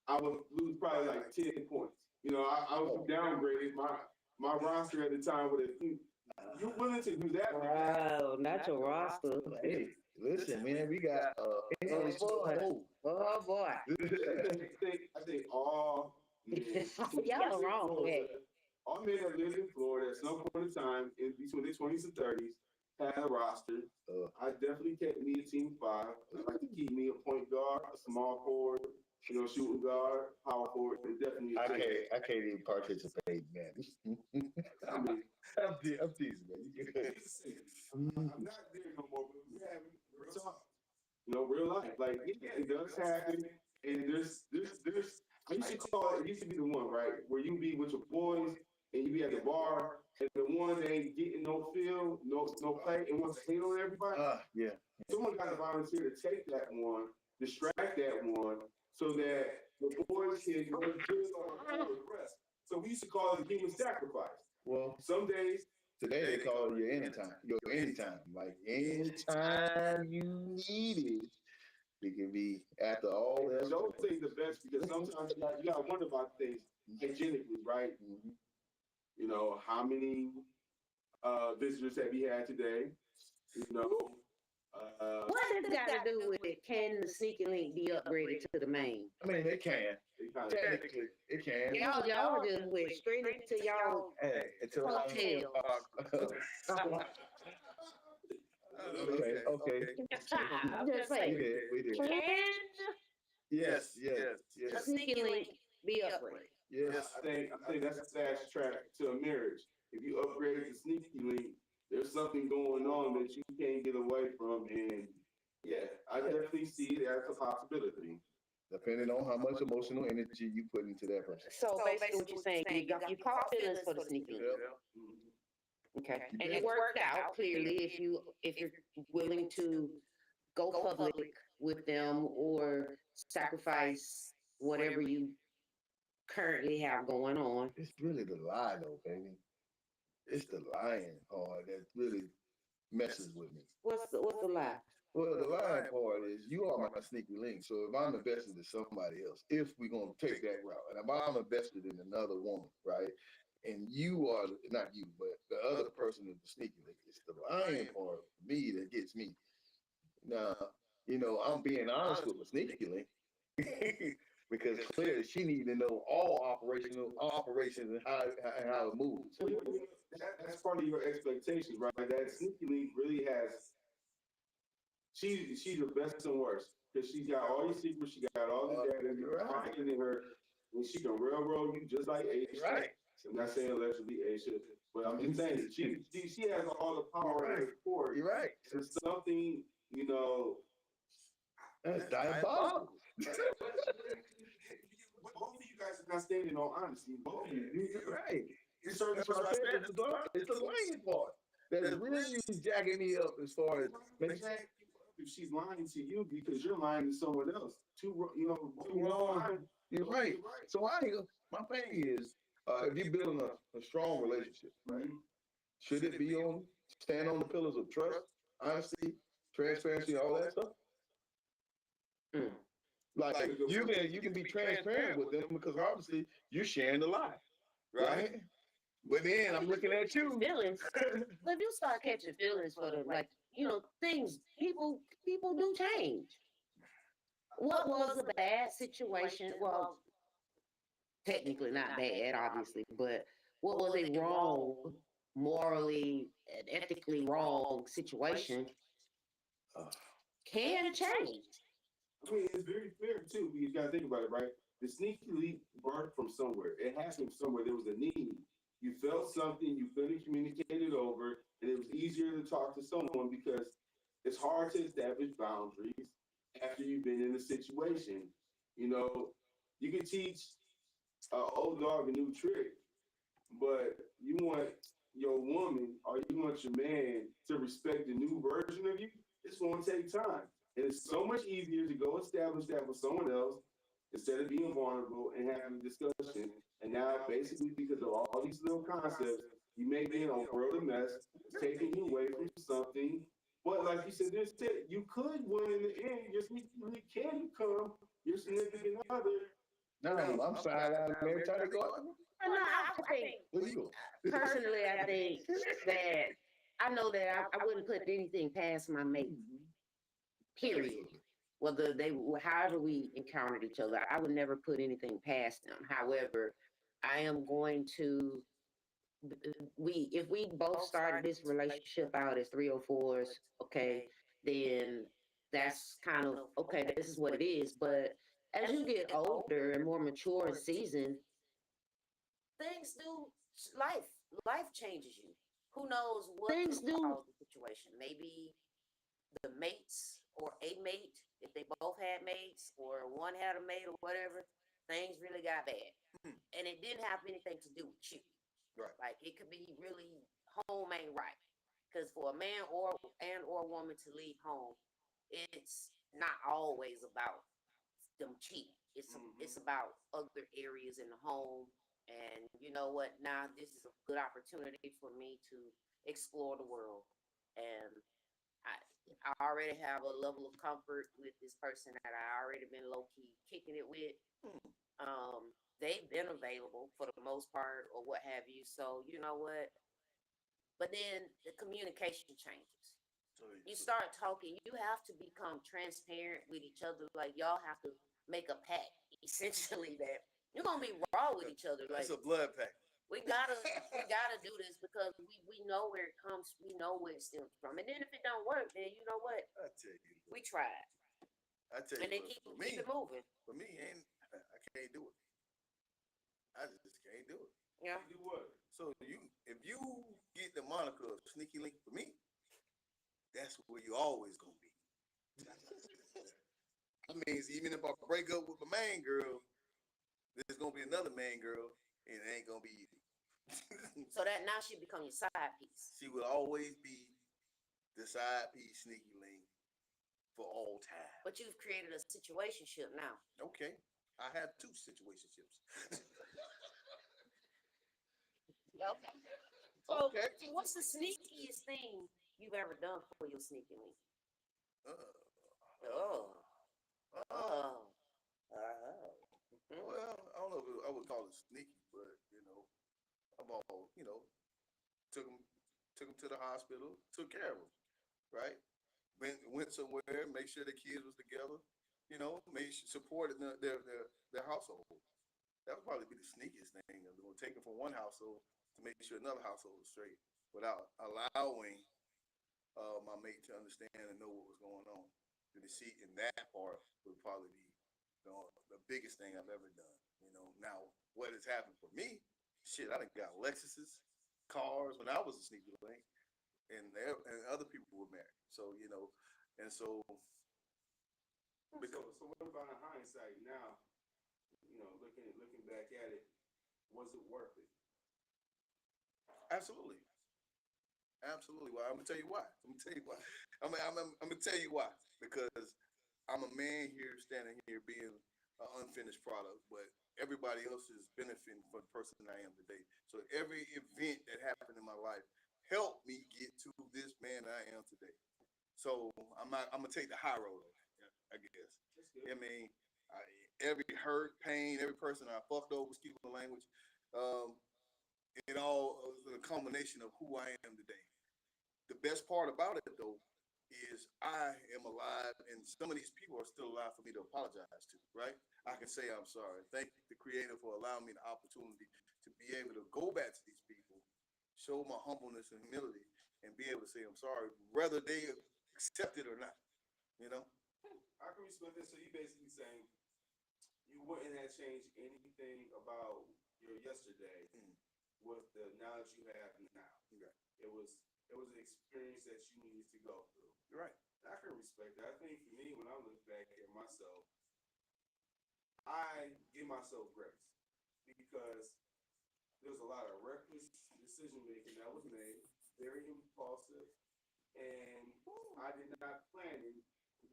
I would lose probably like 10 points. You know, I was downgraded. My roster at the time would have. You're willing to do that? Wow, not your roster. Hey, listen, man, we got Oh boy. I think all men, Y'all are wrong for that. all men that lived in Florida at some point in time in between the 20s and 30s had a roster. I definitely kept me a team 5. I like to keep me a point guard, a small forward, you know, shooting guard, power forward, and definitely. I can't even participate, man. I mean, I'm teasing, man. I'm not there no more, but we're having real talk. You know, real life. Like, yeah, it does happen. And there's I used to call it used to be the one, right? Where you be with your boys and you be at the bar and the one that ain't getting no feel, no play, and wants to hate on everybody. Yeah. Someone got to volunteer to take that one, distract that one, so that the boys can go just on the rest. So we used to call it human sacrifice. Well, Some days today they call it your anytime. Like anytime you need it, it can be after all that. Those things the best because sometimes you got to wonder about things hygienically, right? Mm-hmm. You know, how many visitors have you had today? You know, What does that got to do with it? Can the sneaky link be upgraded to the main? I mean, it can. Technically, it can. Y'all just went straight into y'all Hey, until hotel. Okay. I'm just saying. We did. Can Yes. a sneaky link be upgraded? Yes. I think that's a fast track to a marriage. If you upgrade the sneaky link, there's something going on that you can't get away from, and yeah, I definitely see it as a possibility. Depending on how much emotional energy you put into that person. So basically, what you're saying, you caught feelings for the sneaky link. Okay, and it worked out clearly if you're willing to go public with them or sacrifice whatever you currently have going on. It's really the lie, though, baby. It's the lying part that really messes with me. What's the lie? Well, the lying part is you are my sneaky link. So if I'm invested in somebody else, if we're gonna take that route, and if I'm invested in another woman, right? And you are not you, but the other person is the sneaky link. It's the lying part for me that gets me. Now, you know, I'm being honest with the sneaky link because clearly she needs to know all operations and how it moves. That's part of your expectations, right? That sneaky link really has. She's the best and worst because she's got all your secrets. She got all the data. You're right in her, and she can railroad you just like Aisha. Right. I'm not saying allegedly Aisha, but I'm just saying she has all the power and support. You're right. It's something, you know. That's diabolical. Both of you guys are not standing on honesty. Both of you. You're right. It's what I said. It's the lying part that's really jacking me up as far as. If she's lying to you because you're lying to someone else, too wrong. You're right. So my thing is, if you're building a strong relationship, right? Should it be stand on the pillars of trust, honesty, transparency, all that stuff. Mm. Like you can be transparent with them because obviously you're sharing the lie, right? But then I'm looking at you. Feelings. But if you start catching feelings for them, like, things people do change. What was a bad situation? Well, technically not bad, obviously, but what was a wrong, morally and ethically wrong situation can change. I mean, it's very fair too. Because you gotta think about it, right? The sneaky leak birthed from somewhere. It happened somewhere. There was a need. You felt something. You felt it communicated over, and it was easier to talk to someone because it's hard to establish boundaries after you've been in a situation. You know, you can teach an old dog a new trick, but you want your woman or you want your man to respect the new version of you. It's going to take time. And it's so much easier to go establish that with someone else instead of being vulnerable and having a discussion. And now, basically, because of all these little concepts, you may be in a world of mess, taking you away from something. But like you said, you could win in the end. Your sneaky can become your significant other. No, I'm sideline every time they go out. No, I think Where you go? personally, I think that I know that I wouldn't put anything past my mate. Period. Whether however we encountered each other, I would never put anything past them. However, I am going to. If we both started this relationship out as 304s, okay, then that's kind of okay. This is what it is. But as you get older and more mature and seasoned, things do life changes you. Who knows what things do cause the situation? Maybe the mates or a mate, if they both had mates or one had a mate or whatever, things really got bad. And it didn't have anything to do with you. Right. Like it could be really home ain't right. Because for a man or woman to leave home, it's not always about them cheating. It's about other areas in the home. And you know what? Now this is a good opportunity for me to explore the world. And I already have a level of comfort with this person that I already been low key kicking it with. They've been available for the most part or what have you. So you know what? But then the communication changes. You start talking, you have to become transparent with each other. Like y'all have to make a pact, essentially, that you're gonna be raw with each other. Like It's a blood pact. we gotta do this because we know where it comes, we know where it stems from. And then if it don't work, then you know what? I tell you. We tried. I tell you. And then What, keep it moving. For me, I can't do it. I just can't do it. Yeah. You do what? So if you get the moniker of sneaky link for me, that's where you always gonna be. I mean, even if I break up with my main girl, there's gonna be another main girl, and it ain't gonna be you. So that now she become your side piece. She will always be the side piece sneaky link for all time. But you've created a situationship now. Okay, I have 2 situationships. Okay. So, Okay. so what's the sneakiest thing you've ever done for your sneaky link? Well, I don't know if I would call it sneaky, but took him to the hospital, took care of him, right? Went somewhere, make sure the kids was together, supported their household. That would probably be the sneakiest thing of doing, taking from one household to make sure another household was straight without allowing my mate to understand and know what was going on. The deceit in that part would probably be the biggest thing I've ever done. Now what has happened for me? Shit, I done got Lexuses, cars when I was a sneaky link, and other people were married. So and so. So what about in hindsight now? Looking back at it, was it worth it? Absolutely. Well, I'm gonna tell you why. I'm gonna tell you why. Because I'm a man here standing here being an unfinished product, but everybody else is benefiting from the person I am today. So every event that happened in my life helped me get to this man I am today. So I'm gonna take the high road, I guess. I mean, every hurt, pain, every person I fucked over, excuse my language, um, it all is a combination of who I am today. The best part about it though is I am alive, and some of these people are still alive for me to apologize to. Right? I can say I'm sorry. Thank the Creator for allowing me the opportunity to be able to go back to these people, show my humbleness and humility, and be able to say I'm sorry, whether they accept it or not. You know. I can respect that. So you basically saying you wouldn't have changed anything about your yesterday with the knowledge you have now. Right. It was an experience that you needed to go through. Right. I can respect that. I think for me, when I look back at myself, I give myself grace because there's a lot of reckless decision making that was made, very impulsive, and I did not plan it.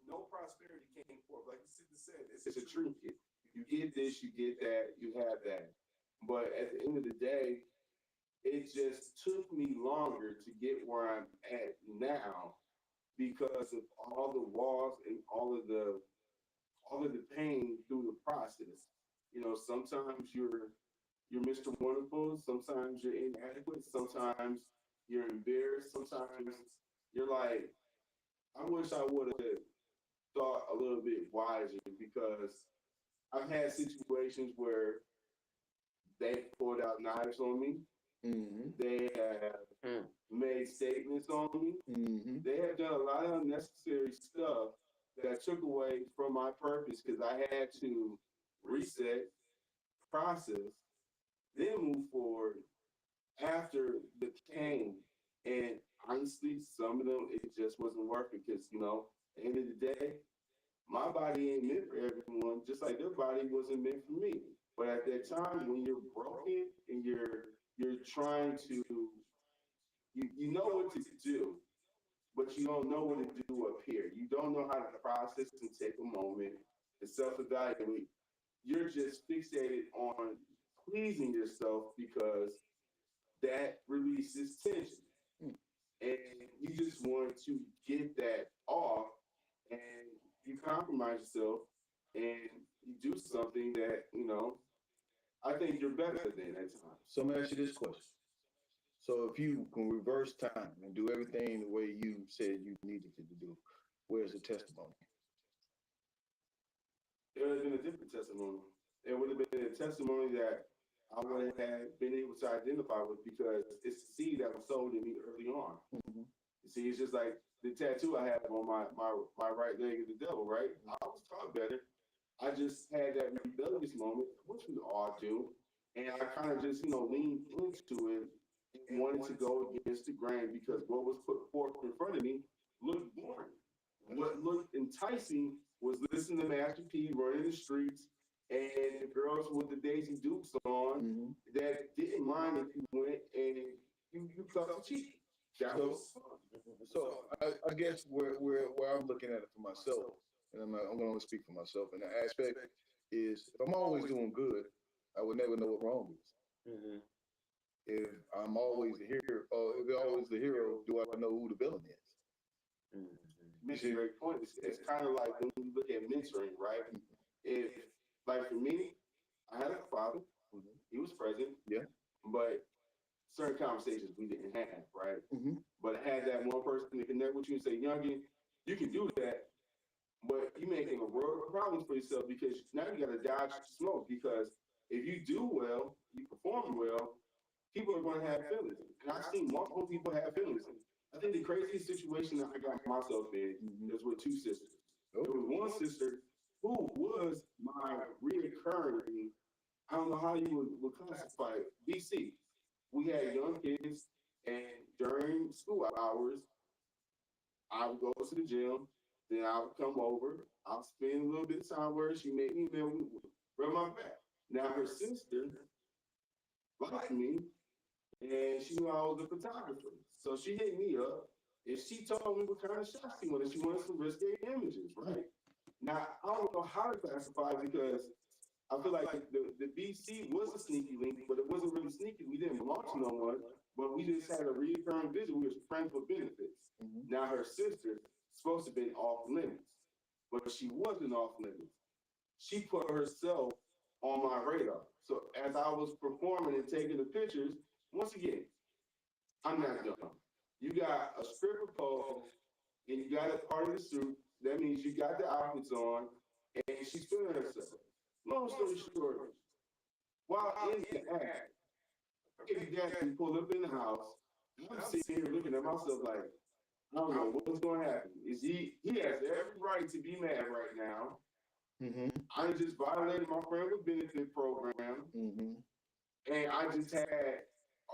No prosperity came forth. Like the sister said, it's a trinket. You get this, you get that, you have that. But at the end of the day, it just took me longer to get where I'm at now because of all the walls and all of the pain through the process. You know, sometimes you're Mr. Wonderful, sometimes you're inadequate, sometimes you're embarrassed, sometimes you're like, I wish I would have thought a little bit wiser because I've had situations where they pulled out knives on me. Mm-hmm. They have made statements on me. Mm-hmm. They have done a lot of unnecessary stuff that took away from my purpose because I had to reset, process, then move forward after the pain. And honestly, some of them, it just wasn't worth it because, at the end of the day, my body ain't meant for everyone, just like their body wasn't meant for me. But at that time, when you're broken and you're trying to, you know what to do, but you don't know what to do up here. You don't know how to process and take a moment and self-evaluate. You're just fixated on pleasing yourself because that releases tension. And you just want to get that off and you compromise yourself and you do something that, I think you're better than at times. So let me ask you this question. So if you can reverse time and do everything the way you said you needed to do, where's the testimony? It would have been a different testimony. It would have been a testimony that I would have been able to identify with because it's the seed that was sold in me early on. Mm-hmm. You see, it's just like the tattoo I have on my right leg of the devil, right? I was taught better. I just had that rebellious moment, which we all do. And I kind of just, leaned into it and wanted to go against the grain because what was put forth in front of me looked boring. What looked enticing was listening to Master P running the streets and the girls with the Daisy Dukes on that didn't mind if you went and you cut the cheek. That was fun. So I guess where I'm looking at it for myself, and I'm going to only speak for myself, and the aspect is if I'm always doing good, I would never know what wrong is. Mm-hmm. If I'm always the hero, or if I'm always the hero, do I know who the villain is? Makes a great point. It's kind of like when you look at mentoring, right? If, like for me, I had a father, he was present, Yeah. but certain conversations we didn't have, right? Mm-hmm. But I had that one person to connect with you and say, Youngin, you can do that, but you're making a world of problems for yourself because now you got to dodge the smoke because if you do well, you perform well, people are going to have feelings. And I've seen multiple people have feelings. I think the craziest situation that I got myself in is with two sisters. There was one sister who was my reoccurring, I don't know how you would classify it, BC. We had young kids, and during school hours, I would go to the gym, then I would come over, I'll spend a little bit of time where she made me rub my back. Now her sister liked me, and she knew I was a photographer. So she hit me up, and she told me what kind of shots she wanted. She wanted some risque images, right? Now, I don't know how to classify it because I feel like the BC was a sneaky link, but it wasn't really sneaky. We didn't belong to no one, but we just had a recurring vision. We were friends with benefits. Now her sister, supposed to be off limits, but she wasn't off limits. She put herself on my radar. So as I was performing and taking the pictures, once again, I'm not dumb. You got a stripper pole and you got a part of the suit. That means you got the outfits on and she's feeling herself. Long story short, while in the act, baby daddy pulled up in the house. I'm sitting here looking at myself like, I don't know what's going to happen. Is he has every right to be mad right now. I just violated my friend with benefit program. And I just had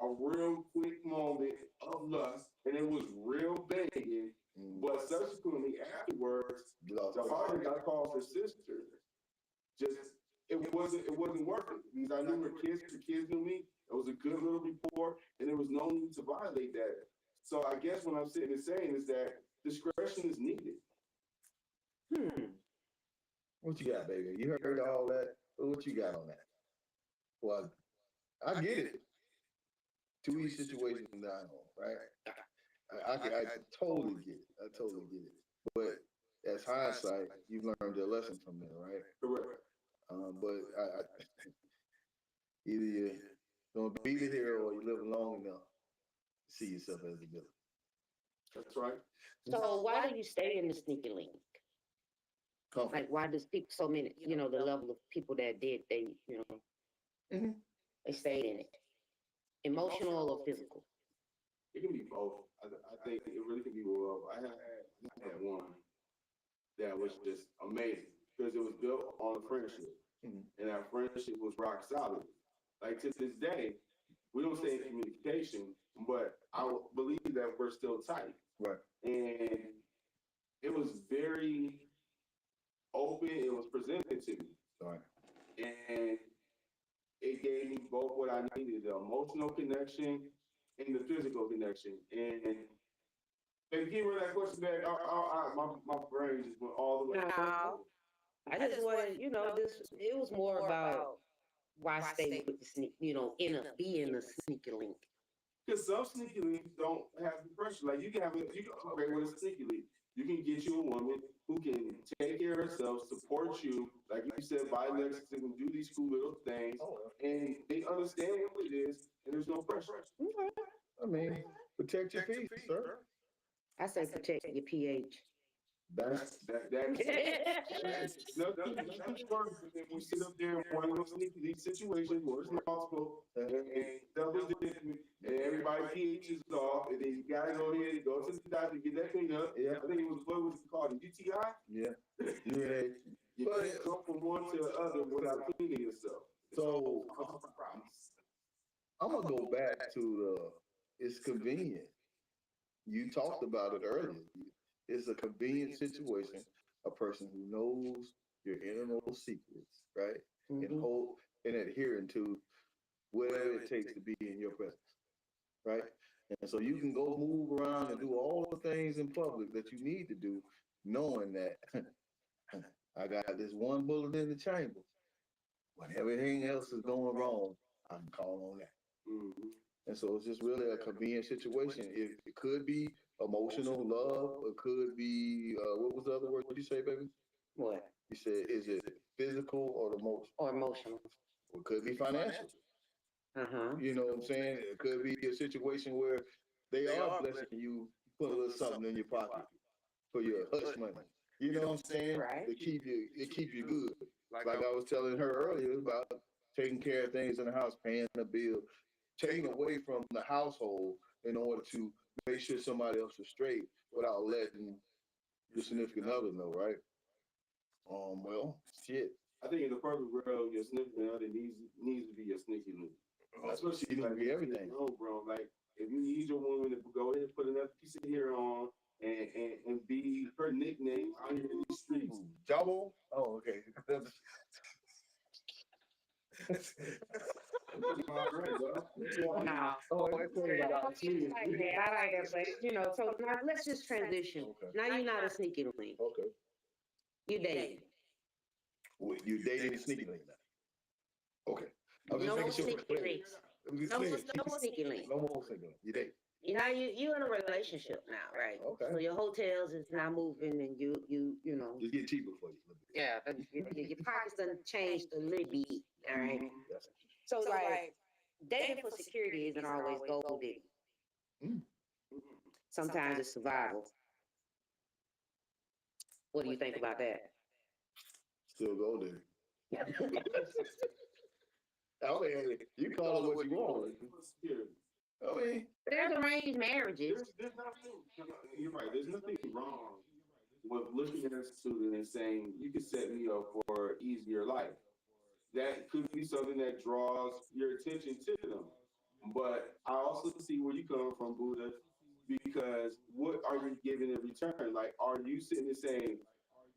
a real quick moment of lust, and it was real banging. But subsequently, afterwards, the husband got called her sister. Just it wasn't working because I knew her kids. The kids knew me. It was a good little rapport, and there was no need to violate that. So I guess what I'm sitting and saying is that discretion is needed. What you got, baby? You heard all that? What you got on that? Well, I get it. To each situation that I know, right? I totally get it. I totally get it. But as hindsight, you've learned your lesson from there, right? Correct. But either you're gonna be the hero or you live long enough to see yourself as a villain. That's right. So why do you stay in the sneaky link? Comfort. Like, why does people, so many, the level of people that did, they, they stayed in it? Emotional or physical? It can be both. I think it really can be both. I had one that was just amazing because it was built on a friendship. And that friendship was rock solid. Like to this day, we don't stay in communication, but I believe that we're still tight. Right. And it was very open. It was presented to me. Right. And it gave me both what I needed, the emotional connection and the physical connection. And give me that question back. My brain just went all the way. No. I just wanted, it was more about why stay with the sneak, be in a sneaky link. Because some sneaky links don't have the pressure. Like you can upgrade with a sneaky link. You can get you a woman who can take care of herself, support you, like you said, buy Lexus and do these cool little things, and they understand what it is, and there's no pressure. I mean, protect your peace, sir. I say protect your pH. That's nothing worse than we sit up there in one of these situations where it's multiple and double dipping and everybody pH is off, and then you gotta go ahead and go to the doctor and get that cleaned up. Yeah. I think it was what was it called, a UTI? Yeah. You can't go from one to the other without cleaning yourself. So I'm gonna go back to it's convenient. You talked about it earlier. It's a convenient situation. A person who knows your innermost secrets, right, and adhering to whatever it takes to be in your presence, right. And so you can go move around and do all the things in public that you need to do, knowing that I got this one bullet in the chamber. When everything else is going wrong, I can call on that. And so it's just really a convenient situation. It could be emotional love, it could be what was the other word you say, baby? What? You said, is it physical or emotional? Or emotional. It could be financial. You know what I'm saying? It could be a situation where they are blessing you, put a little something in your pocket for your hush money. You know what I'm saying? Right. They keep you good. Like I was telling her earlier about taking care of things in the house, paying the bill, taking away from the household in order to make sure somebody else is straight without letting your significant other know, right? Well, shit. I think in the perfect world, your significant other needs to be your sneaky link. That's what she like be everything. No, bro. Like if you need your woman to go ahead and put another piece of hair on and be her nickname out here in these streets. Jabo? Oh, okay. Wow. I like that, but so now let's just transition. Okay. Now you're not a sneaky link. Okay. You dating. Well, you dating sneaky link now. Okay. I was No just making sure. sneaky links. No sneaky link. No more sneaky link. You date. you in a relationship now, right? Okay. So your hotels is now moving, and you know. Just get cheaper for you. Yeah, your pockets done changed a little bit. All right. Yes. So like dating for security isn't always gold digging. Mm. Sometimes it's survival. What do you think about that? Still go there. I mean, you call it what you want. I mean, There's arranged marriages. There's nothing. You're right. There's nothing wrong with looking at a student and saying you can set me up for an easier life. That could be something that draws your attention to them. But I also see where you come from, Buddha, because what are you giving in return? Like, are you sitting there saying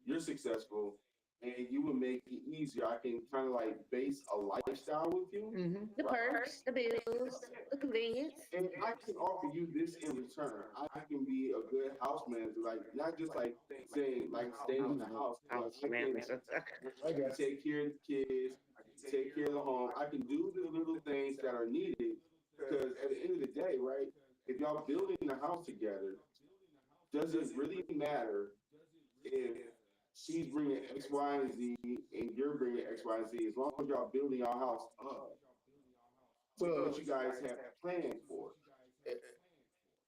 you're successful and you would make it easier? I can kind of like base a lifestyle with you. The perks, the bills, the convenience. And I can offer you this in return. I can be a good house manager, like not just like saying like staying in the house. But I can take care of the kids, I can take care of the home. I can do the little things that are needed because at the end of the day, right? If y'all building a house together, does it really matter if she's bringing X, Y, and Z and you're bringing X, Y, and Z? As long as y'all building your house up. Well, what you guys have planned for.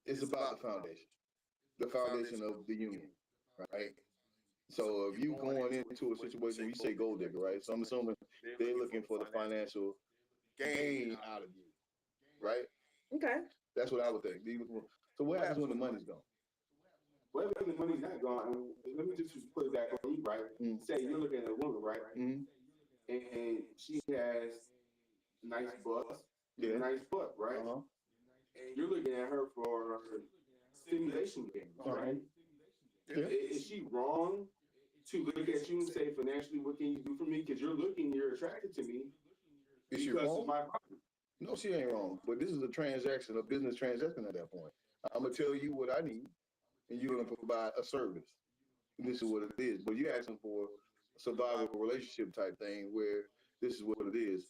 it's about the foundation of the union, right? So if you going into a situation, you say gold digger, right? So I'm assuming they're looking for the financial gain out of you, right? Okay. That's what I would think. So what happens when the money's gone? Well, if the money's not gone, let me just put it back on you, right? Say you're looking at a woman, right? Mm-hmm. And she has nice bust, nice butt, right? Uh-huh. And you're looking at her for stimulation gains, right? Yeah. Is she wrong to look at you and say financially, what can you do for me? Because you're attracted to me Is she because wrong? of my body. No, she ain't wrong. But this is a transaction, a business transaction at that point. I'm gonna tell you what I need, and you're gonna provide a service. And this is what it is. But you're asking for a survival relationship type thing where this is what it is.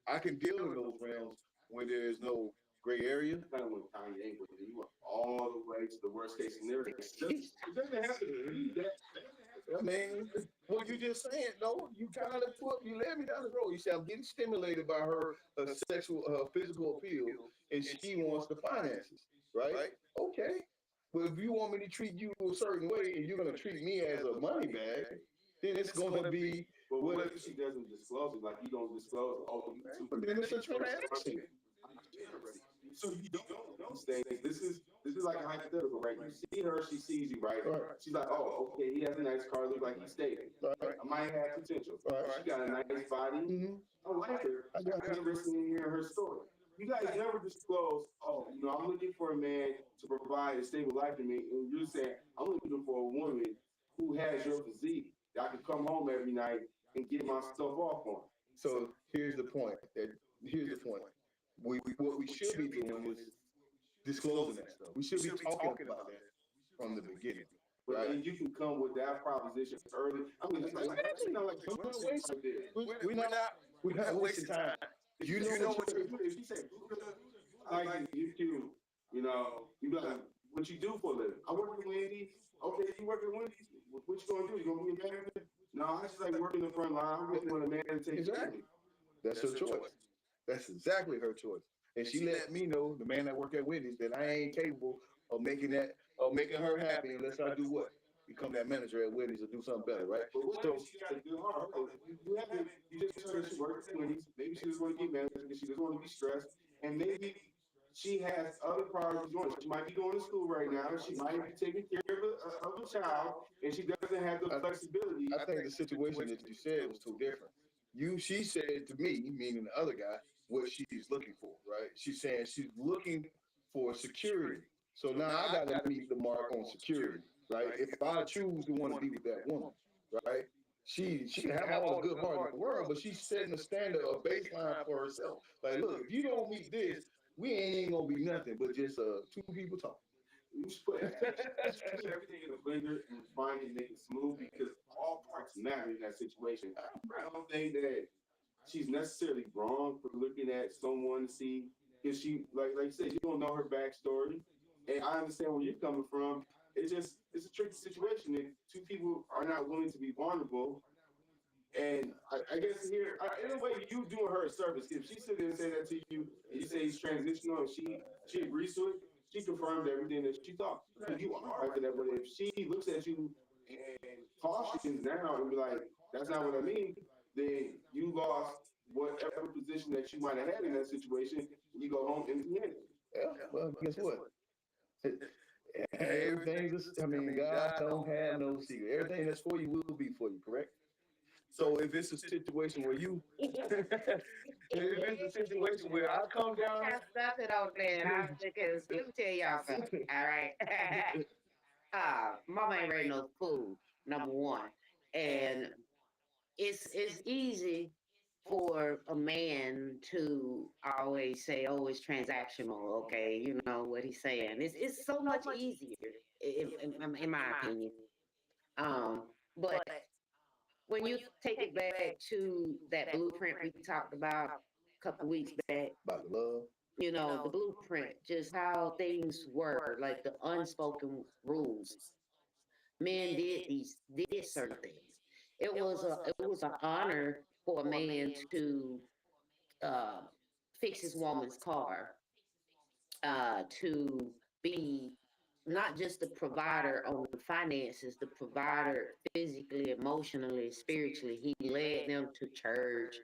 I can deal in those realms where there is no gray area. Kind of when Kanye with it, you went all the way to the worst case scenario. It doesn't have to be that. I mean, what you just saying, though, you led me down the road. You said I'm getting stimulated by her physical appeal, and she wants the finances, right? Okay. But if you want me to treat you a certain way and you're gonna treat me as a money bag, then it's gonna be. But what if she doesn't disclose it? Like you don't disclose, But then it's a transaction. So you don't know these things. This is like a hypothetical, right? You see her, she sees you, right? She's like, oh, okay, he has a nice car, look like he's stable. I might have potential. She got a nice body. I like her. I'm interested in hearing her story. You guys never disclose, I'm looking for a man to provide a stable life for me. And you're saying, I'm looking for a woman who has your physique that I can come home every night and get myself off on. So here's the point. What we should be doing is disclosing that stuff. We should be talking about that from the beginning. But then you can come with that proposition early. I mean, it's like we're not wasting time. You know what if you say, I like you cute, you be like, what you do for a living? I work at Wendy's. Okay, you work at Wendy's. What you gonna do? You gonna be a manager? No, I just like working the front line. I'm looking for a man to take care of me. That's her choice. That's exactly her choice. And she let me know, the man that work at Wendy's, that I ain't capable of making her happy unless I do what? Become that manager at Wendy's or do something better, right? But what if she got a good heart? You just told her she works at Wendy's. Maybe she just want to get manager because she doesn't want to be stressed. And maybe she has other priorities going. She might be going to school right now. She might be taking care of a child, and she doesn't have the flexibility. I think the situation that you said was too different. She said to me, meaning the other guy, what she's looking for, right? She's saying she's looking for security. So now I got to meet the mark on security, right? If I choose to want to be with that woman, right? She can have all the good heart in the world, but she's setting a standard, a baseline for herself. Like, look, if you don't meet this, we ain't even gonna be nothing but just two people talking. You should put everything in the blender and find it, make it smooth because all parts matter in that situation. I don't think that she's necessarily wrong for looking at someone to see because she, like you said, you don't know her backstory, and I understand where you're coming from. It's a tricky situation that two people are not willing to be vulnerable. And I guess here, in a way, you doing her a service. If she sit there and say that to you, and you say he's transitional, and she agrees to it, she confirmed everything that she thought. So you are after that. But if she looks at you and cautions now and be like, "That's not what I mean," then you lost whatever position that you might have had in that situation. You go home empty-handed. Yeah, well, guess what? Everything, I mean, God don't have no secret. Everything that's for you will be for you, correct? So if it's a situation where you, if it's a situation where I come down, Stop it over there. Because let me tell y'all something. All right. Mama ain't ready no food, number one. And it's easy for a man to always say, "Oh, it's transactional." Okay, you know what he's saying. It's so much easier, in my opinion. But when you take it back to that blueprint we talked about a couple weeks back, about the love, the blueprint, just how things were, like the unspoken rules. Men did certain things. It was an honor for a man to uh, fix his woman's car, to be not just the provider on the finances, the provider physically, emotionally, spiritually. He led them to church.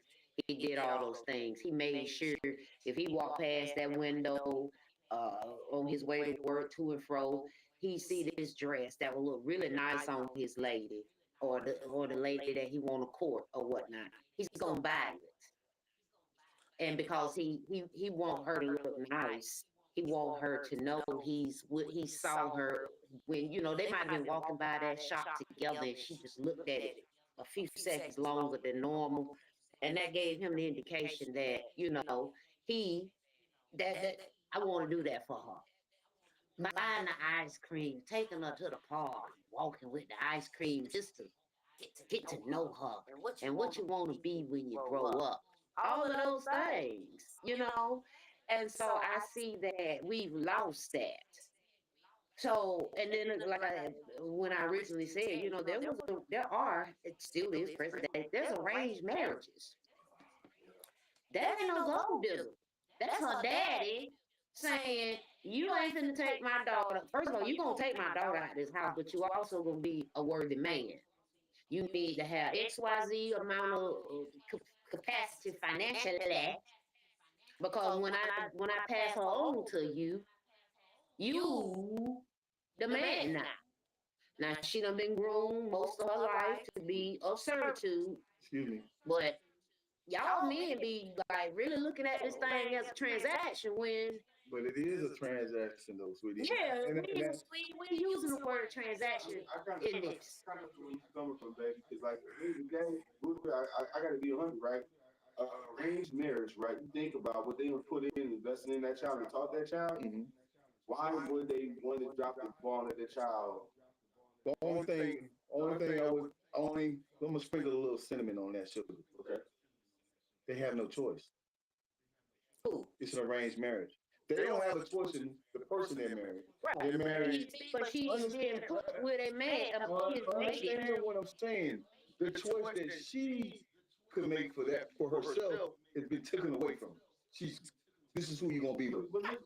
He did all those things. He made sure if he walked past that window on his way to work, to and fro, he see this dress that would look really nice on his lady, or the lady that he want to court or whatnot. He's gonna buy it, and because he want her to look nice, he want her to know he's what he saw her when they might have been walking by that shop together, and she just looked at it a few seconds longer than normal, and that gave him the indication that he that I want to do that for her. Buying the ice cream, taking her to the park, walking with the ice cream, just to get to know her and what you want to be when you grow up. All of those things. And so I see that we've lost that. So, and then when I originally said, it still is present day, there's arranged marriages. That ain't no gold digger. That's her daddy saying, "You ain't finna take my daughter. First of all, you gonna take my daughter out of this house, but you also gonna be a worthy man. You need to have XYZ amount of capacity financially, because when I pass her on to you, you the man now." Now she done been groomed most of her life to be of servitude, excuse me, but y'all men be like really looking at this thing as a transaction when. But it is a transaction, though, sweetie. Yeah, we using the word transaction in this. Kind of where you coming from, baby, because like at the end of the day, I got to be 100, right? Arranged marriage, right? You think about what they would put in, investing in that child, and taught that child. Mm-hmm. Why would they want to drop the ball at the child? The only thing I'm gonna sprinkle a little cinnamon on that sugar. Okay. They have no choice. Who? It's an arranged marriage. They don't have a choice in the person they're married. Right. They're married. But she's being put with a man. Understand what I'm saying. The choice that she could make for herself has been taken away from her. This is who you're gonna be with. But look at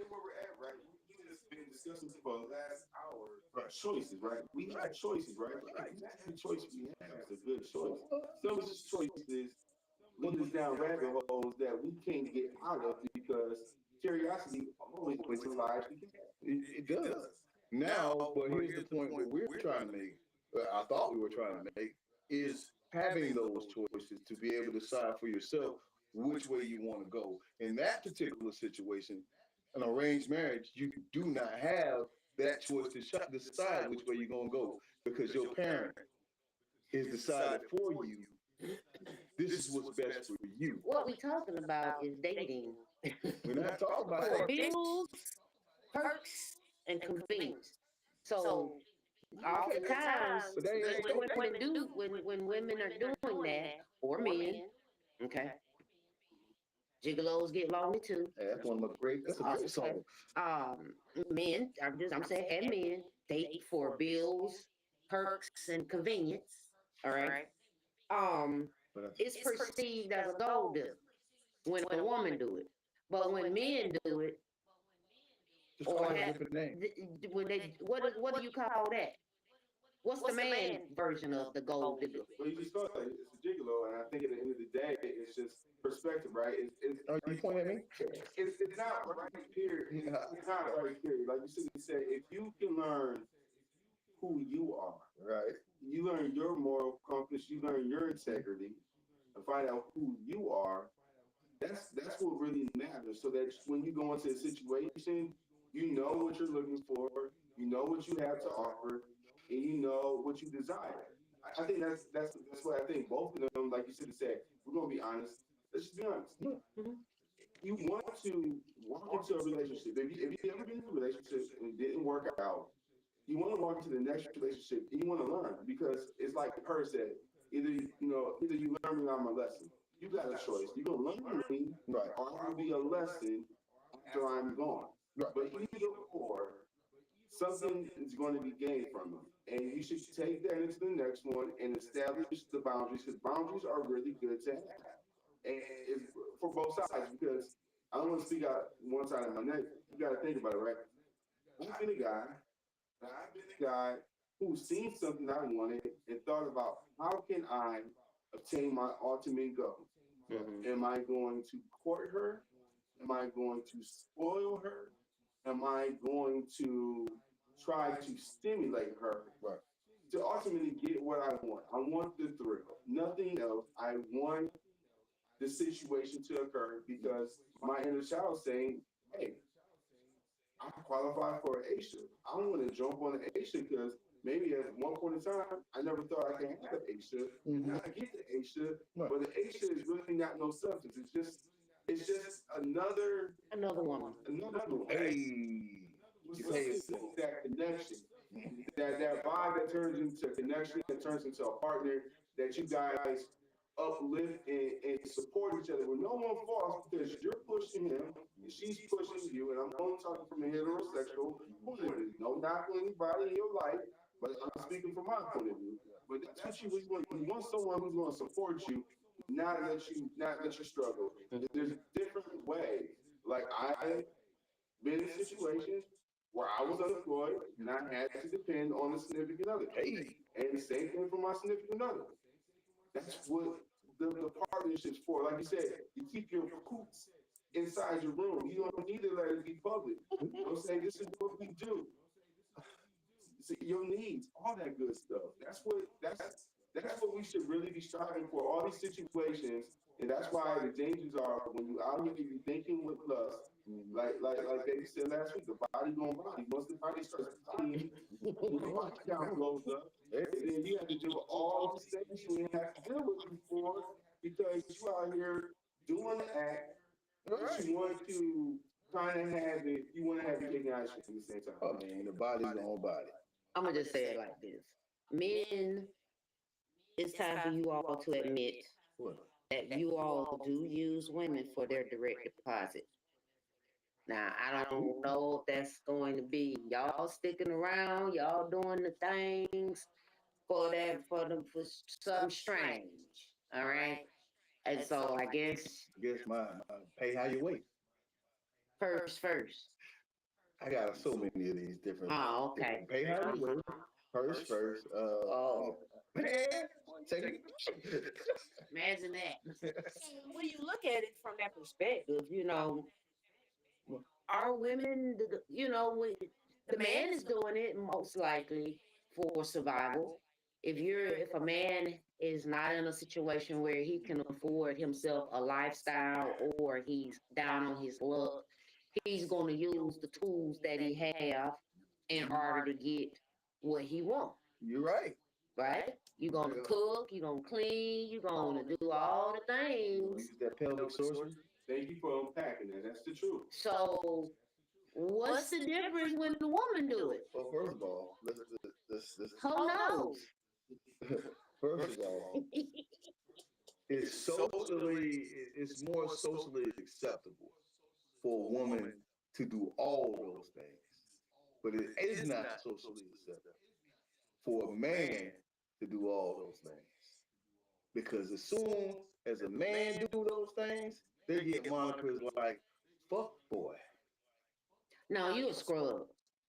where we're at, right? We just been discussing for the last hour about choices, right? We have choices, right? Every choice we have is a good choice. Some of these choices lead us down rabbit holes that we can't get out of because curiosity always lies. It does. Now, but here's the point what we're trying to make, I thought we were trying to make, is having those choices to be able to decide for yourself which way you want to go. In that particular situation, an arranged marriage, you do not have that choice to decide which way you're going to go because your parent is decided for you. This is what's best for you. What we're talking about is dating. We're not talking about bills, perks, and convenience. So oftentimes when women are doing that, or men, okay, Gigolos get lonely too. Hey, that's one of my great. That's a great song. Men, I'm saying, and men date for bills, perks, and convenience. All right. It's perceived as a gold digger when a woman do it, but when men do it, Just or call it a have, different name. when they what do you call that? What's the man version of the gold digger? Well, you just call it it's a gigolo, and I think at the end of the day, it's just perspective, right? Oh, you point at me? It's not right, period. It's not right, period. Like you simply say, if you can learn who you are, Right. you learn your moral compass, you learn your integrity, and find out who you are. That's what really matters. So that when you go into a situation, you know what you're looking for, you know what you have to offer, and you know what you desire. I think that's what I think both of them, like you should have said, we're gonna be honest. Let's just be honest. You want to walk into a relationship. If you ever been in a relationship and it didn't work out, you want to walk into the next relationship and you want to learn because it's like her said, either you learn me or I'm a lesson. You got a choice. You're gonna learn me, Right. or I'm gonna be a lesson after I'm gone. Right. But either or, something is going to be gained from them. And you should take that into the next one and establish the boundaries because boundaries are really good to have. And it's for both sides because I don't want to speak out one side of my neck. You got to think about it, right? I've been a guy who's seen something I wanted and thought about how can I obtain my ultimate goal? Am I going to court her? Am I going to spoil her? Am I going to try to stimulate her Right. to ultimately get what I want? I want the thrill, nothing else. I want the situation to occur because my inner child saying, hey, I qualify for an Asia. I want to jump on an Asia because maybe at one point in time, I never thought I could have an Asia. Now I get the Asia, Right. but the Asia is really not no substance. It's just Another woman. another one. Hey. You pay that connection, that vibe that turns into a connection, that turns into a partner that you guys uplift and support each other with no one falls because you're pushing him and she's pushing you. And I'm only talking from a heterosexual point of view. No knock on anybody in your life, but I'm speaking from my point of view. But that's what you really want. You want someone who's going to support you, not let you struggle. There's different ways. Like I've been in situations where I was unemployed and I had to depend on a significant other. Hey. And the same thing for my significant other. That's what the partnership's for. Like you said, you keep your coots inside your room. You don't need to let it be public. I'm saying this is what we do. See, your needs, all that good stuff. That's what we should really be striving for. All these situations, and that's why the dangers are when you out here you thinking with lust. Like they said last week, the body going body. Once the body starts bleeding, the body count blows up. And then you have to deal with all these things you didn't have to deal with before because you out here doing the act, but you want to kind of have it. You want to have your cake and ice cream at the same time. I mean, the body's the whole body. I'm gonna just say it like this: men, it's time for you all to admit What? that you all do use women for their direct deposit. Now, I don't know if that's going to be y'all sticking around, y'all doing the things for something strange. All right. And so I guess I guess my pay how you wait. first. I got so many of these different. Oh, okay. different pay how you wait. First. Oh. Man, take it. Imagine that. When you look at it from that perspective, are women, the man is doing it most likely for survival. If a man is not in a situation where he can afford himself a lifestyle or he's down on his luck, he's going to use the tools that he have in order to get what he wants. You're right. Right? You're going to cook, you're going to clean, you're going to do all the things. Use that pelvic sorcery. Thank you for unpacking that. That's the truth. So, what's the difference when the woman do it? Well, first of all, let's Who knows? first of all, it's more socially acceptable for a woman to do all those things, but it is not socially acceptable for a man to do all those things. Because as soon as a man do those things, they get monikers like fuck boy. No, you a scrub.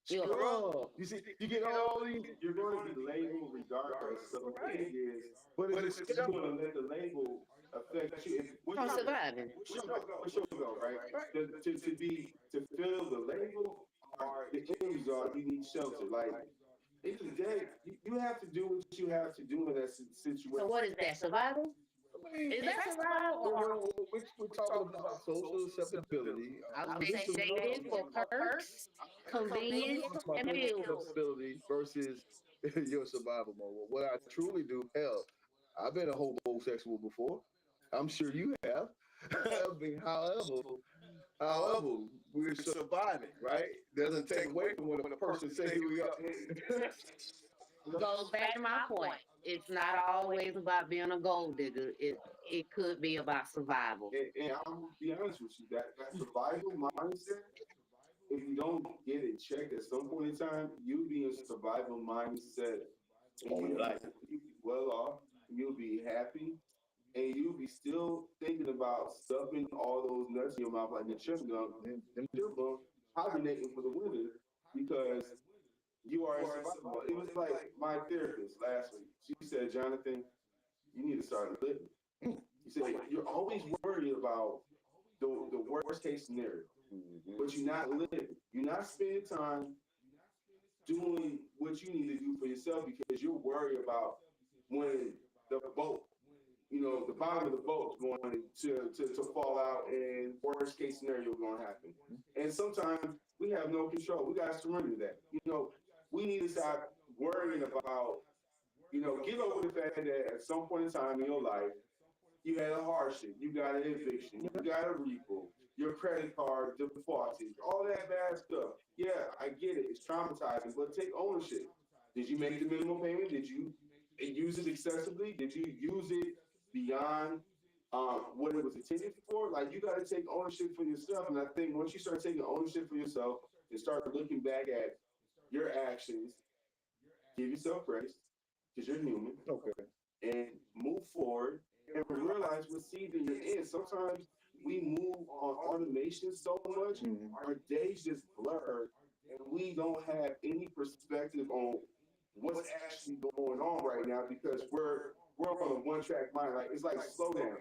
You a Scrub. You see, you get all these, You're going to be labeled regardless. So the thing is, but you're it's going to let the label affect you. And from surviving. where should we go, right? To fill the label or the end result, you need shelter. Like, end of the day, you have to do what you have to do in that situation. So what is that? Survival? Is that survival or we're talking about social acceptability. I'm dating for perks, convenience, and bills? Acceptability versus your survival mode. Well, what I truly do, hell, I've been a homosexual before. I'm sure you have. I mean, however, we're surviving, right? Doesn't take away from what a person says we are. Goes back to my point. It's not always about being a gold digger. It could be about survival. And I'm gonna be honest with you, that survival mindset, if you don't get it checked at some point in time, you'll be in survival mindset. And you'll be well off, you'll be happy, and you'll be still thinking about stuffing all those nuts in your mouth like the chip gum, hibernating for the winter because you are in survival. It was like my therapist last week. She said, Jonathan, you need to start living. He said, you're always worried about the worst case scenario, but you're not living. You're not spending time doing what you need to do for yourself because you're worried about when the boat, the bottom of the boat is going to fall out and worst case scenario is going to happen. And sometimes we have no control. We got to surrender that. We need to stop worrying about, get over the fact that at some point in time in your life, you had a hardship, you got an eviction, you got a repo, your credit card defaulted, all that bad stuff. Yeah, I get it. It's traumatizing, but take ownership. Did you make the minimum payment? Did you use it excessively? Did you use it beyond what it was intended for? Like, you got to take ownership for yourself. And I think once you start taking ownership for yourself and start looking back at your actions, give yourself grace because you're human. Okay. And move forward and realize what season you're in. Sometimes we move on automation so much, our days just blur, and we don't have any perspective on what's actually going on right now because we're on a one-track mind. Like, it's like slow down.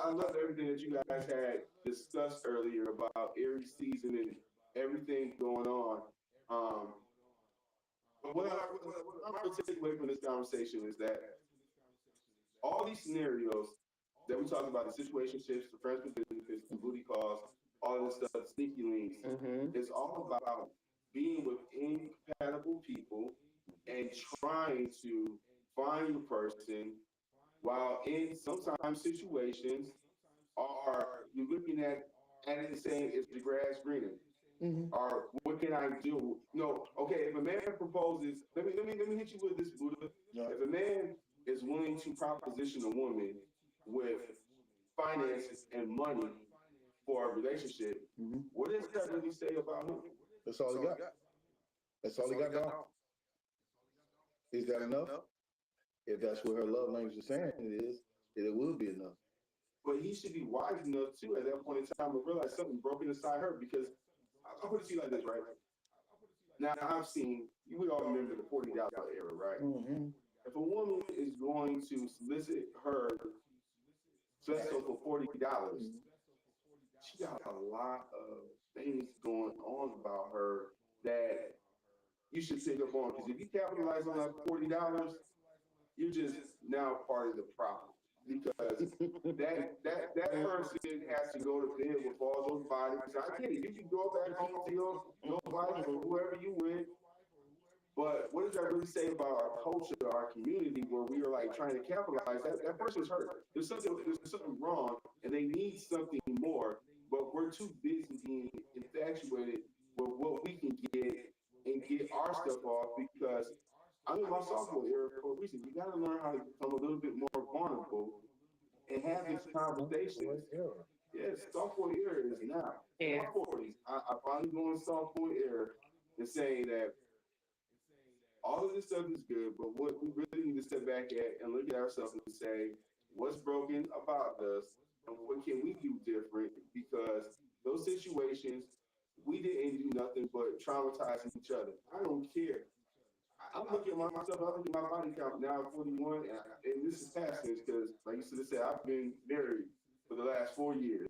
I love everything that you guys had discussed earlier about Aries season and everything going on. But what I'm going to take away from this conversation is that all these scenarios that we talk about, the situationships, the friends with benefits, the booty calls, all this stuff, sneaky links, it's all about being with incompatible people and trying to find your person while in sometimes situations are you're looking at it and saying, is the grass greener? Or what can I do? No, okay, if a man proposes, let me hit you with this, Buddha. Yeah. If a man is willing to proposition a woman with finances and money for a relationship, what does that really say about him? That's all he got. That's all he got now. Is that enough? If that's what her love language is saying it is, it will be enough. But he should be wise enough too at that point in time to realize something broken inside her, because I'll put it to you like this, right? Now I've seen, we all remember the $40 era, right? If a woman is going to solicit her vessel for $40, she got a lot of things going on about her that you should pick up on. Because if you capitalize on that $40, you're just now part of the problem. Because that person has to go to bed with all those bodies. I get it. You can go back home to your wife or whoever you with. But what does that really say about our culture, our community, where we are like trying to capitalize? That person's hurt. There's something wrong, and they need something more. But we're too busy being infatuated with what we can get and get our stuff off, because I'm in my sophomore era for a reason. You got to learn how to become a little bit more vulnerable and have this conversation. Yes, sophomore year is now. In Yeah. my 40s, I finally going sophomore year and saying that all of this stuff is good, but what we really need to step back at and look at ourselves and say, what's broken about us and what can we do different? Because those situations, we didn't do nothing but traumatize each other. I don't care. I'm looking at myself, I look at my body count now at 41, and this is past tense because, like you said, I've been married for the last 4 years.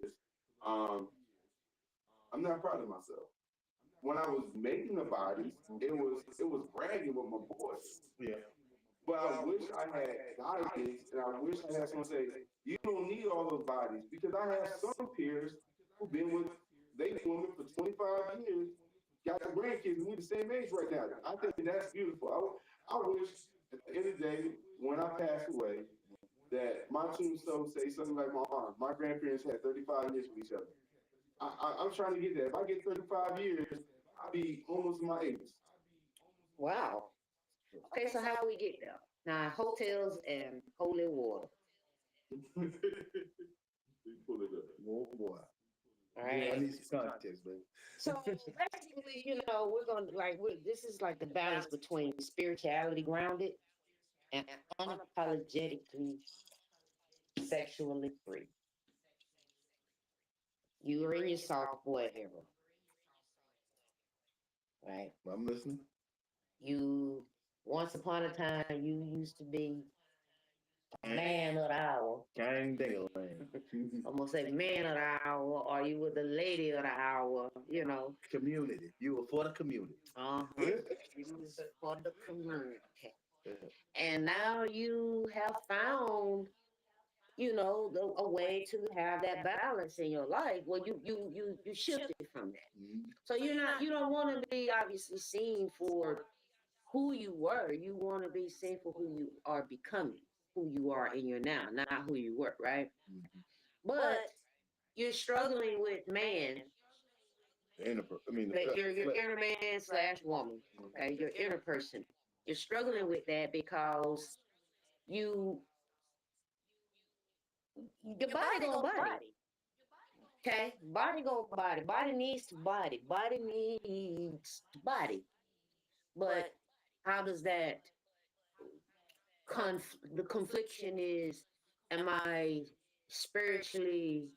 Um, I'm not proud of myself. When I was making the bodies, it was bragging with my boys. Yeah. But I wish I had guidance, and I wish I had someone say, "You don't need all those bodies," because I have some peers who've been with they women for 25 years, got grandkids, and we the same age right now. I think that's beautiful. I wish at the end of the day, when I pass away, that my tombstone say something like my arm. My grandparents had 35 years with each other. I'm trying to get that. If I get 35 years, I'll be almost in my 80s. Wow. Okay, so how do we get there? Now, hotels and holy water. You pull it up. Oh boy. All Yeah, I right. need some context, baby. So basically, we're gonna this is like the balance between spirituality grounded and unapologetically sexually free. You were in your sophomore era, right? I'm listening. You once upon a time you used to be a man of the hour. Gang dingle, I'm gonna say man of the hour, or you were the lady of the hour, Community. You were for the community. You was for the community. And now you have found, a way to have that balance in your life. Well, you shifted from that. So you don't want to be obviously seen for who you were. You want to be seen for who you are becoming, who you are in your now, not who you were, right? But you're struggling with man, your inner man slash woman, okay, your inner person. You're struggling with that because you your body gonna body. Okay, body gonna body. Body needs to body. Body needs to body. But how does that the confliction is, am I spiritually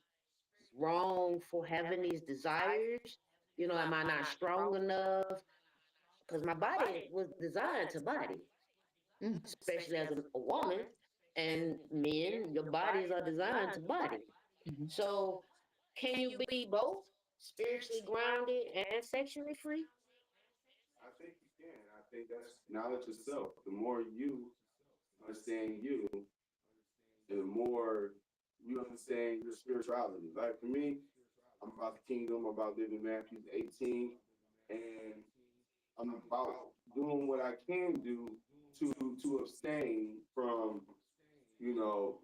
wrong for having these desires? Am I not strong enough? Because my body was designed to body, especially as a woman. And men, your bodies are designed to body. So, can you be both spiritually grounded and sexually free? I think you can. I think that's knowledge itself. The more you understand you, and the more you understand your spirituality. Like for me, I'm about the kingdom, I'm about living Matthew 18, and I'm about doing what I can do to abstain from,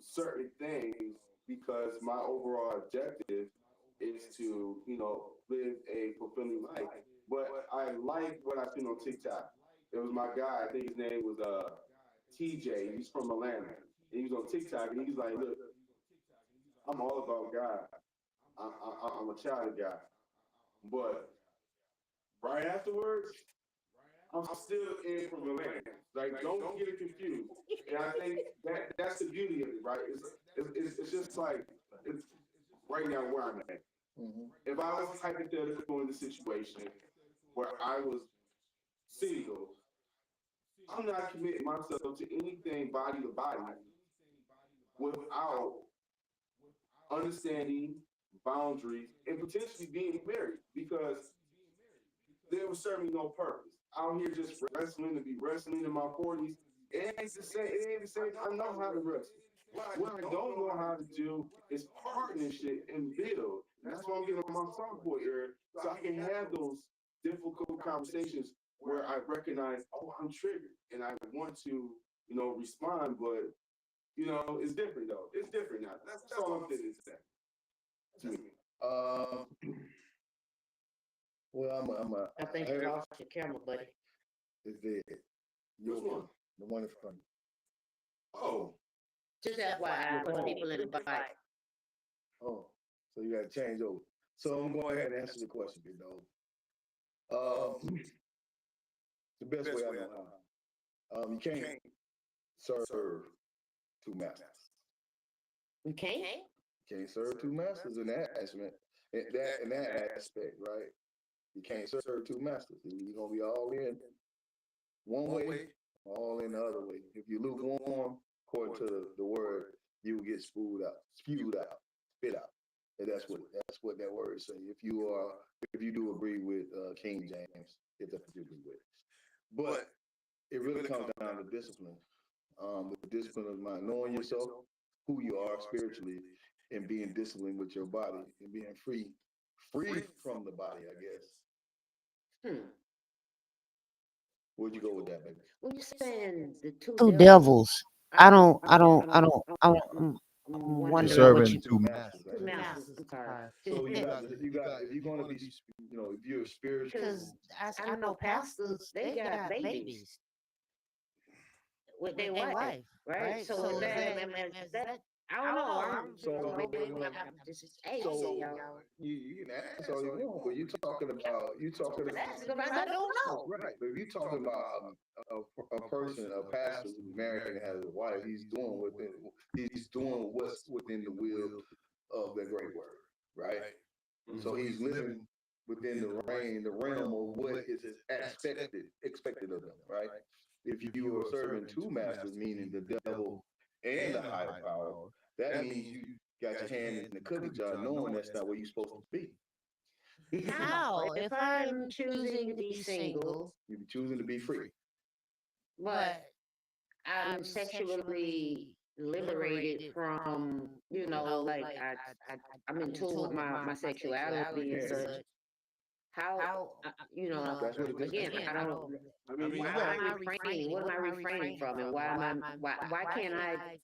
certain things because my overall objective is to, live a fulfilling life. But I like what I've seen on TikTok. It was my guy, I think his name was TJ. He's from Atlanta. And he was on TikTok and he's like, look, I'm all about God. I'm a child of God. But right afterwards, I'm still in from Atlanta. Like, don't get it confused. And I think that's the beauty of it, right? It's just like, it's right now where I'm at. If I was hypothetical in the situation where I was single, I'm not committing myself to anything body to body without understanding boundaries and potentially being married because they will serve me no purpose. Out here just wrestling to be wrestling in my 40s. It ain't the same. It ain't the same. I know how to wrestle. What I don't know how to do is partnership and build. And that's why I'm getting on my sophomore year, so I can have those difficult conversations where I recognize, oh, I'm triggered and I want to, respond, but it's different though. It's different now. That's all I'm saying is that. To me. Well, I think you lost your camera, buddy. It's dead. Which one? The one in front. Oh, Just FYI for the people in the fight. Oh, so you got to change over. So I'm going ahead and answer the question, big dog. The best way I know how. You can't serve two masters. You can't? Can't serve two masters in that aspect. In that aspect, right? You can't serve two masters. You're gonna be all in one way, all in the other way. If you lukewarm, according to the word, you will get spewed out, spit out. And that's what that word say. If you do agree with King James, if that's what you agree with. But it really comes down to discipline. The discipline of mind, knowing yourself, who you are spiritually, and being disciplined with your body and being free from the body, I guess. Where'd you go with that, baby? When you're saying the Two two devils. I don't. I'm I'm wondering wondering what Serving you. two masters. two masters. I'm sorry. So you got if you're gonna be, if you're spiritual, Because I know pastors, they got babies with with their their wife, wife, right? So So is that, is that, that? I don't know. So- Maybe I'm just hey, so y'all. you can ask all you want, but you're talking about That's because I don't know. right. But if you're talking about a person, a pastor who's married and has a wife, he's doing what's within the will of the great word, right? So he's living within the realm of what is expected of him, right? If you are serving two masters, meaning the devil and the higher power, that means you got your hand in the cookie jar, knowing that's not where you're supposed to be. How? If I'm choosing to be single, You're choosing to be free. but I'm sexually liberated from, like I'm in tune with my sexuality and such. How, That's what it is. again, I don't. I mean, you Why got am I refraining? What am I refraining from? And why can't I,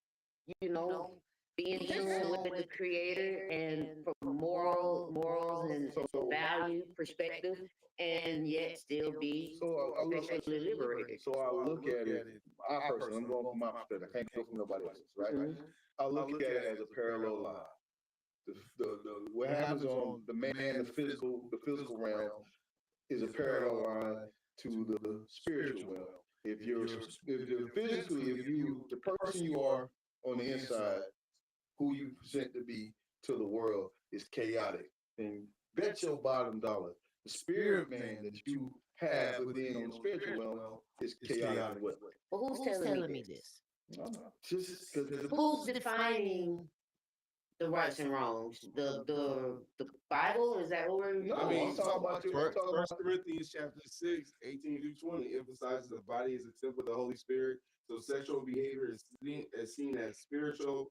you know, be in tune with the creator and from morals and value perspective and yet still be So I look sexually liberated? So I look at it. I personally, I'm going from my perspective. I can't go from nobody else's, right? Mhm. I look at it as a parallel line. What happens on the man, the physical realm, is a parallel line to the spiritual realm. If the person you are on the inside, who you present to be to the world is chaotic, then bet your bottom dollar the spirit man that you have within on the spiritual realm is chaotic as well. Well, who's telling me this? Just because Who's defining the rights and wrongs? The Bible? Is that what we're? No, I mean, I'm talking about you. I'm talking First about Corinthians chapter 6, 18 through 20 emphasizes the body is a temple of the Holy Spirit. So sexual behavior is seen as spiritual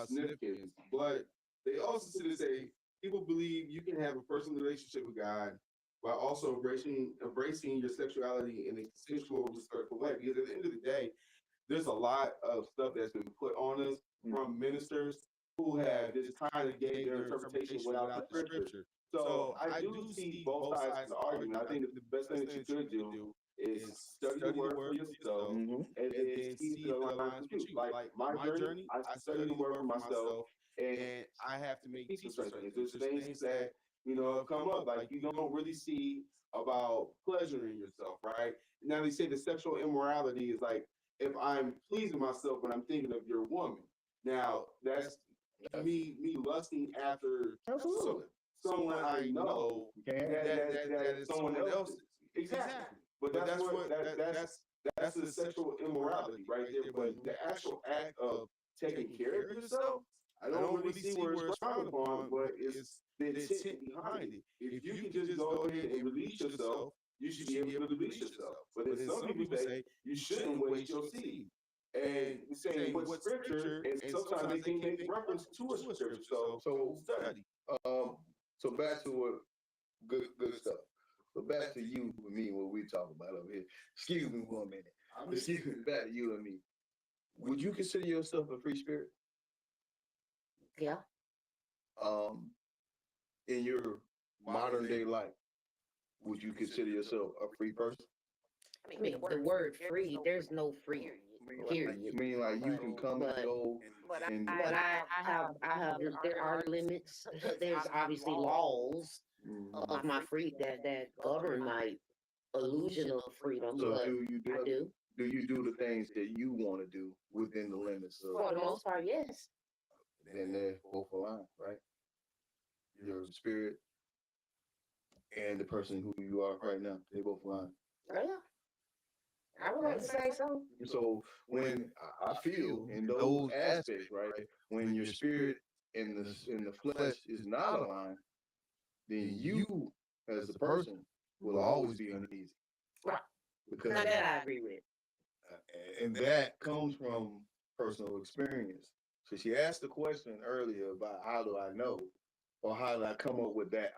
significance. But they also say people believe you can have a personal relationship with God while also embracing your sexuality in a consensual, respectful way. Because at the end of the day, there's a lot of stuff that's been put on us from ministers who have just kind of gave their interpretation without the scripture. So I do see both sides of the argument. I think the best thing that you could do is study the word for yourself and then see if it aligns with you. Like my journey, I study the word for myself and I have to make peace with certain things. There's things that, have come up, like you don't really see about pleasuring yourself, right? Now they say the sexual immorality is like if I'm pleasing myself when I'm thinking of your woman. Now that's me lusting after someone I know that is someone else's. Exactly. But that's the sexual immorality right there. But the actual act of taking care of yourself, I don't really see where it's frowned upon, but it's the intent behind it. If you can just go ahead and release yourself, you should be able to release yourself. But then some people say you shouldn't waste your seed. And saying what scripture, and sometimes they can make reference to a scripture. So study. So back to what good stuff. So back to you and me, what we talking about over here. Excuse me 1 minute. Excuse me, back to you and me. Would you consider yourself a free spirit? Yeah. In your modern day life, would you consider yourself a free person? I mean, the word free, there's no free. Period. I mean, like you can come and go, and But I have, there are limits. There's obviously laws of my free that govern my illusion of freedom. so But I do. do you do the things that you want to do within the limits of? For the most part, yes. Then they're both aligned, right? Your spirit and the person who you are right now, they both aligned. Oh, yeah. I would like to say so. So when I feel in those aspects, right, when your spirit and the flesh is not aligned, then you as a person will always be uneasy. Right. Because Now that I agree with. and that comes from personal experience. So she asked the question earlier about how do I know, or how did I come up with that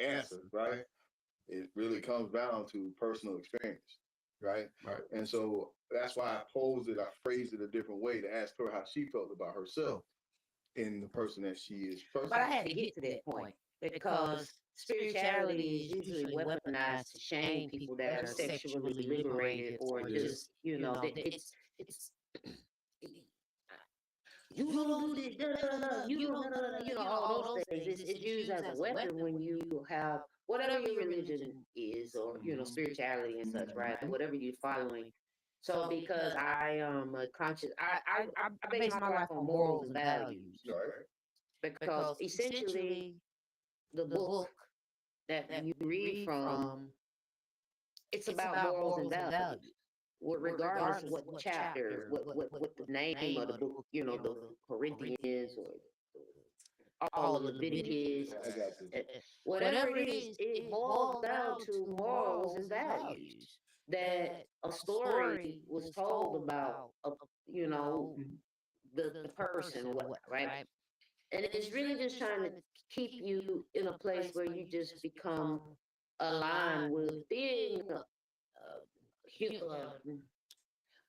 answer, right? It really comes down to personal experience, right? Right. And so that's why I posed it, I phrased it a different way to ask her how she felt about herself in the person that she is. But I had to get to that point because spirituality is usually weaponized to shame people that are sexually liberated or just, that it's you don't do this, you don't, all those things. It's used as a weapon when you have whatever your religion is, or spirituality and such, right? Whatever you're following. So because I am a conscious, I base my life on morals and values. Right. Because essentially, the book that you read from, it's about morals and values. Regardless of what chapter, what the name of the book, the Corinthians or all of Leviticus, I got you. whatever it is, it boils down to morals and values. That a story was told about, the person or what, right? And it's really just trying to keep you in a place where you just become aligned with being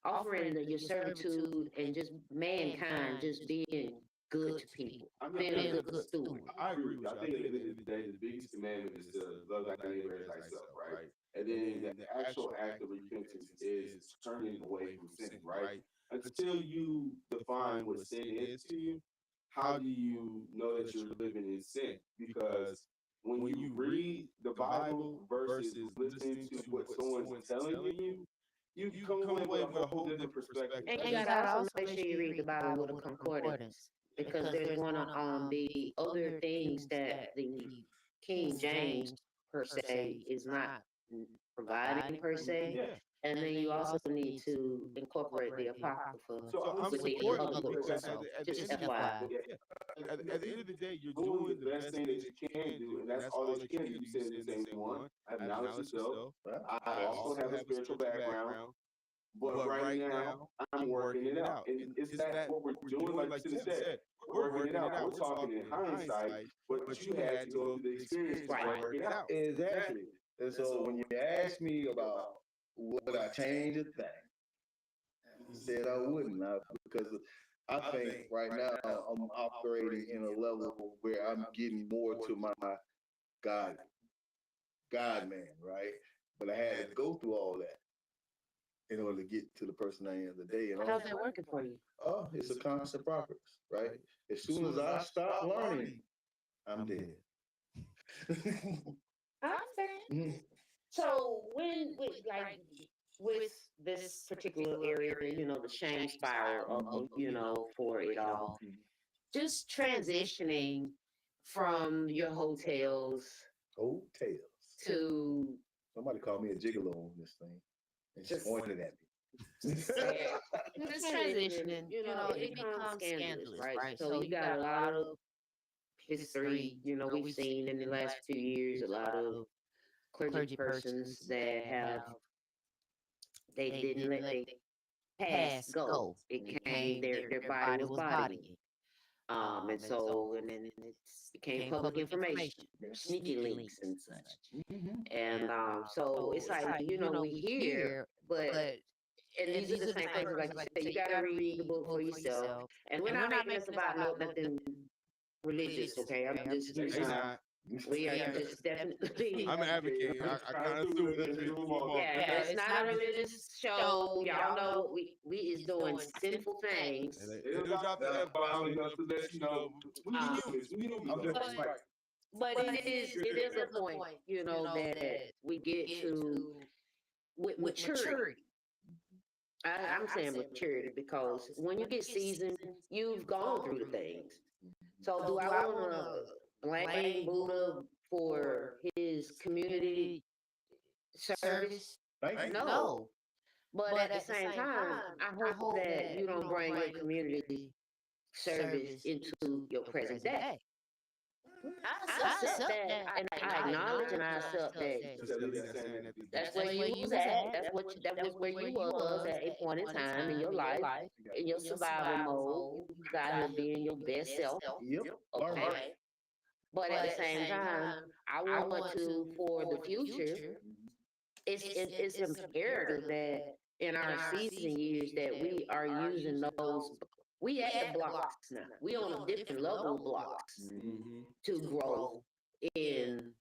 offering your servitude and just mankind, just being good to people, being a good steward. I agree with you. I think at the end of the day, the biggest commandment is to love thy neighbor as thyself, right? And then the actual act of repentance is turning away from sin, right? Until you define what sin is to you, how do you know that you're living in sin? Because when you read the Bible versus listening to what someone's telling you come away with a whole different perspective. And you gotta also make sure you read the Bible with a concordance, because there's gonna be other things that the King James per se is not providing per se. Yeah. And then you also need to incorporate the Apocrypha So I'm with the supporting other you books. because So at the just end of the FYI. at the end of the day, you're doing the best thing that you can do, and that's all that you can do. You said the same one. Acknowledge yourself. I also have a spiritual background, but right now I'm working it out. And is that what we're doing? Like to said, we're working it out. We're talking in hindsight, but you had to go through the experience to work it out. Exactly. And so when you ask me about would I change a thing, I said I wouldn't, because I think right now I'm operating in a level where I'm getting more to my God man, right? But I had to go through all that in order to get to the person I am today. And How's that working for you? oh, it's a constant progress, right? As soon as I stop learning, I'm dead. I understand. So with this particular area, the shame spiral of, for it all, just transitioning from your hotels to Somebody called me a gigolo on this thing and she pointed at me. just transitioning, it becomes scandalous, right? So you got a lot of history, we've seen in the last few years, a lot of clergy persons that they didn't let their past go. It came, their body was bodying. And then it became public information. There's sneaky links and such. And so it's like, we hear, but and these are the same things, like you said, you gotta read the book for yourself. And we're not making this about nothing religious, okay? I'm just using We are just definitely. I'm advocating. I kind of threw it. Yeah, it's not a religious show. Y'all know what we is doing sinful things. And they do drop the F-bomb, you know, to let you know. We humans. We humans. I'm just right. But it is a point, you know, that we get to with maturity. I'm saying maturity because when you get seasoned, you've gone through the things. So do I want to blame Buddha for his community service? No. But at the same time, I hope that you don't bring your community service into your present day. I accept that, and I acknowledge and I accept that. That's where you was at. That was where you was at a point in time in your life, in your survival mode. You got to be in your best self. Yep. Okay. But at the same time, I want to for the future. It's imperative that in our season years that we are using those. We at the blocks now. We on a different level of blocks to grow in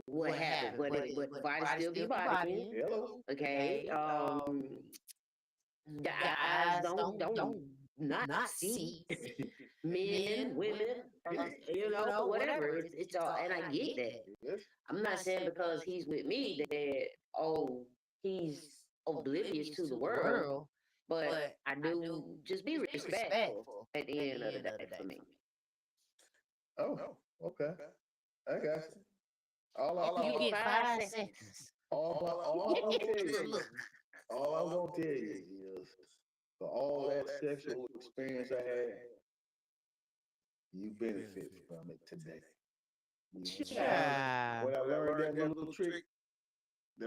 what happened, but body still be bodying. Hello. Okay. The eyes don't not see men, women, you know, whatever. It's all, and I get that. Yes. I'm not saying because he's with me that he's oblivious to the world, but I do just be respectful at the end of the day for me. Oh, okay. I got you. All You get 5 seconds. I'm gonna tell you, all I'm gonna tell you is, for all that sexual experience I had, you benefit from it today. Yeah. When I learned that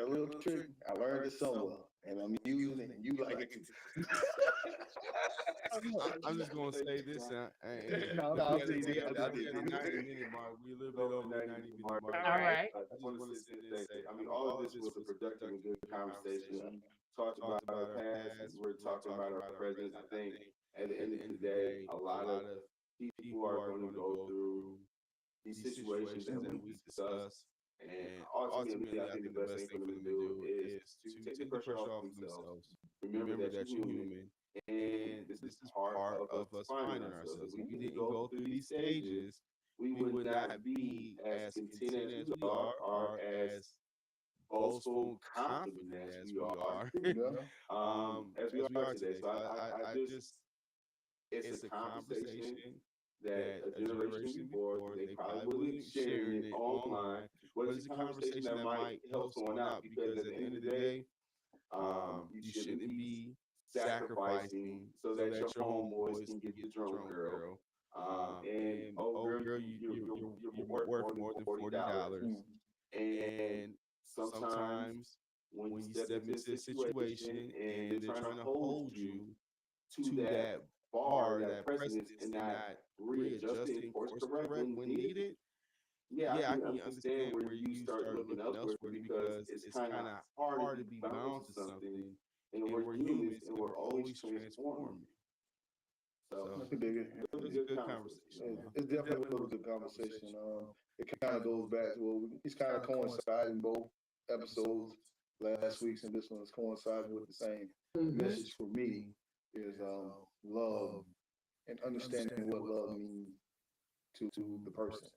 little trick, I learned it somewhere, and I'm using it, and you like it too. I'm just gonna say this. No, I I'll say think this. at the 90-minute mark, we a little bit over the 90-minute mark. All right. I just want to say this. I mean, all of this was a productive and good conversation. We talked about our past. We're talking about our present. I think at the end of the day, a lot of people are going to go through these situations that we discussed. And ultimately, I think the best thing for them to do is to take the pressure off themselves. Remember that you're human. And this is part of us finding ourselves. If we didn't go through these stages, we would not be as content as we are, or as boastful, confident as we are, as we are today. So I just, it's a conversation that a generation before, they probably wasn't sharing it online, but it's a conversation that might help someone out, because at the end of the day, you shouldn't be sacrificing so that your homeboys can get the drunk girl. And oh girl, you're worth more than $40. And sometimes when you step into a situation and they're trying to hold you to that bar, that precedence, and not readjusting course correct when needed, yeah, I can understand where you start looking elsewhere, because it's kind of hard to be bound to something, and we're humans and we're always transforming. So I can dig it. it was a good conversation. It definitely was a good conversation. It kind of goes back to it's kind of coinciding both episodes, last week's and this one is coinciding with the same message for me is love and understanding what love means to the person,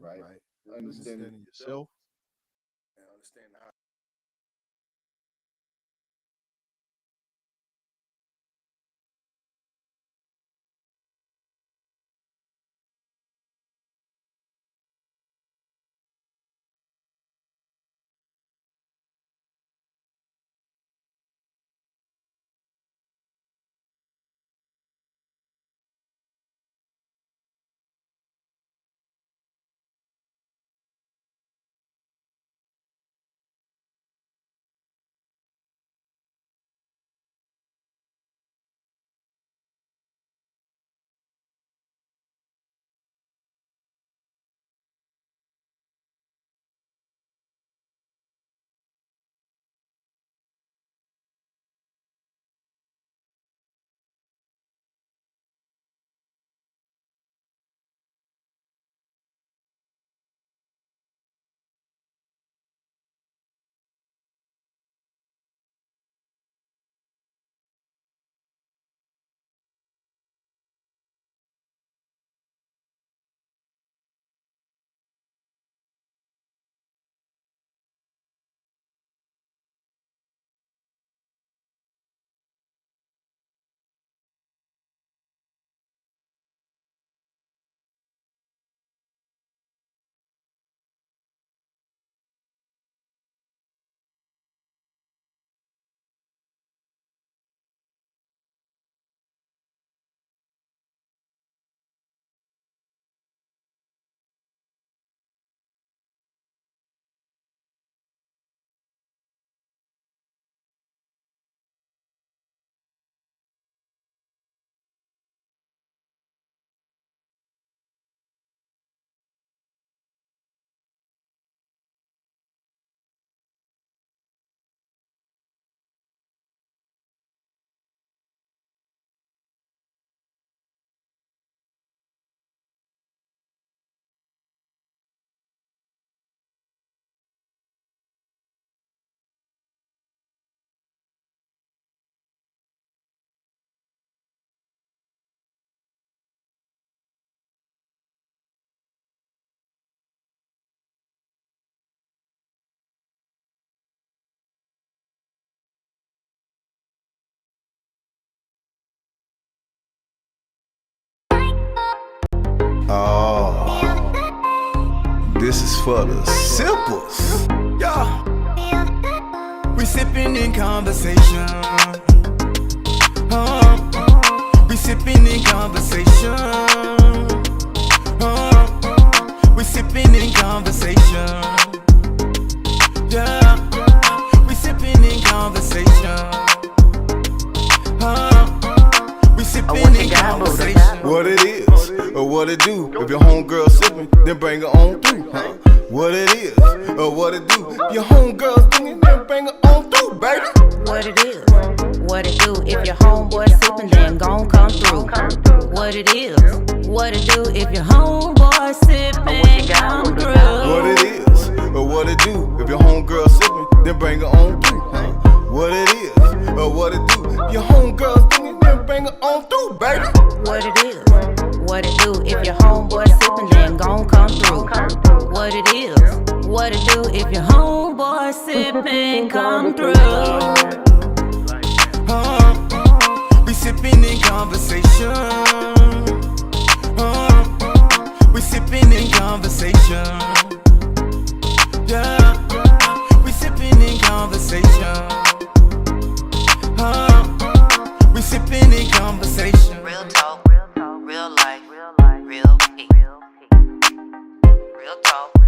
right? Understanding yourself. And understand how This is for the simples. Yeah. We sipping in conversation. We sipping in conversation. We sipping in conversation. Yeah. We sipping in conversation. We sipping in conversation. What it is, or what it do. If your homegirl sipping, then bring her on through, huh? What it is, or what it do. If your homegirl singing, then bring her on through, baby. What it is, what it do. If your homeboy sippin', then gon' come through. What it is, what it do. If your homeboy sippin', come through. What it is, or what it do. If your homegirl sipping, then bring her on through, huh? What it is, or what it do. If your homegirl singing, then bring her on through, baby. What it is, what it do. If your homeboy sippin', then gon' come through. What it is, what it do. If your homeboy sippin', come through. We sipping in conversation. We sipping in conversation. Yeah. We sipping in conversation. We sipping in conversation. Real talk, real life, real heat. Real talk.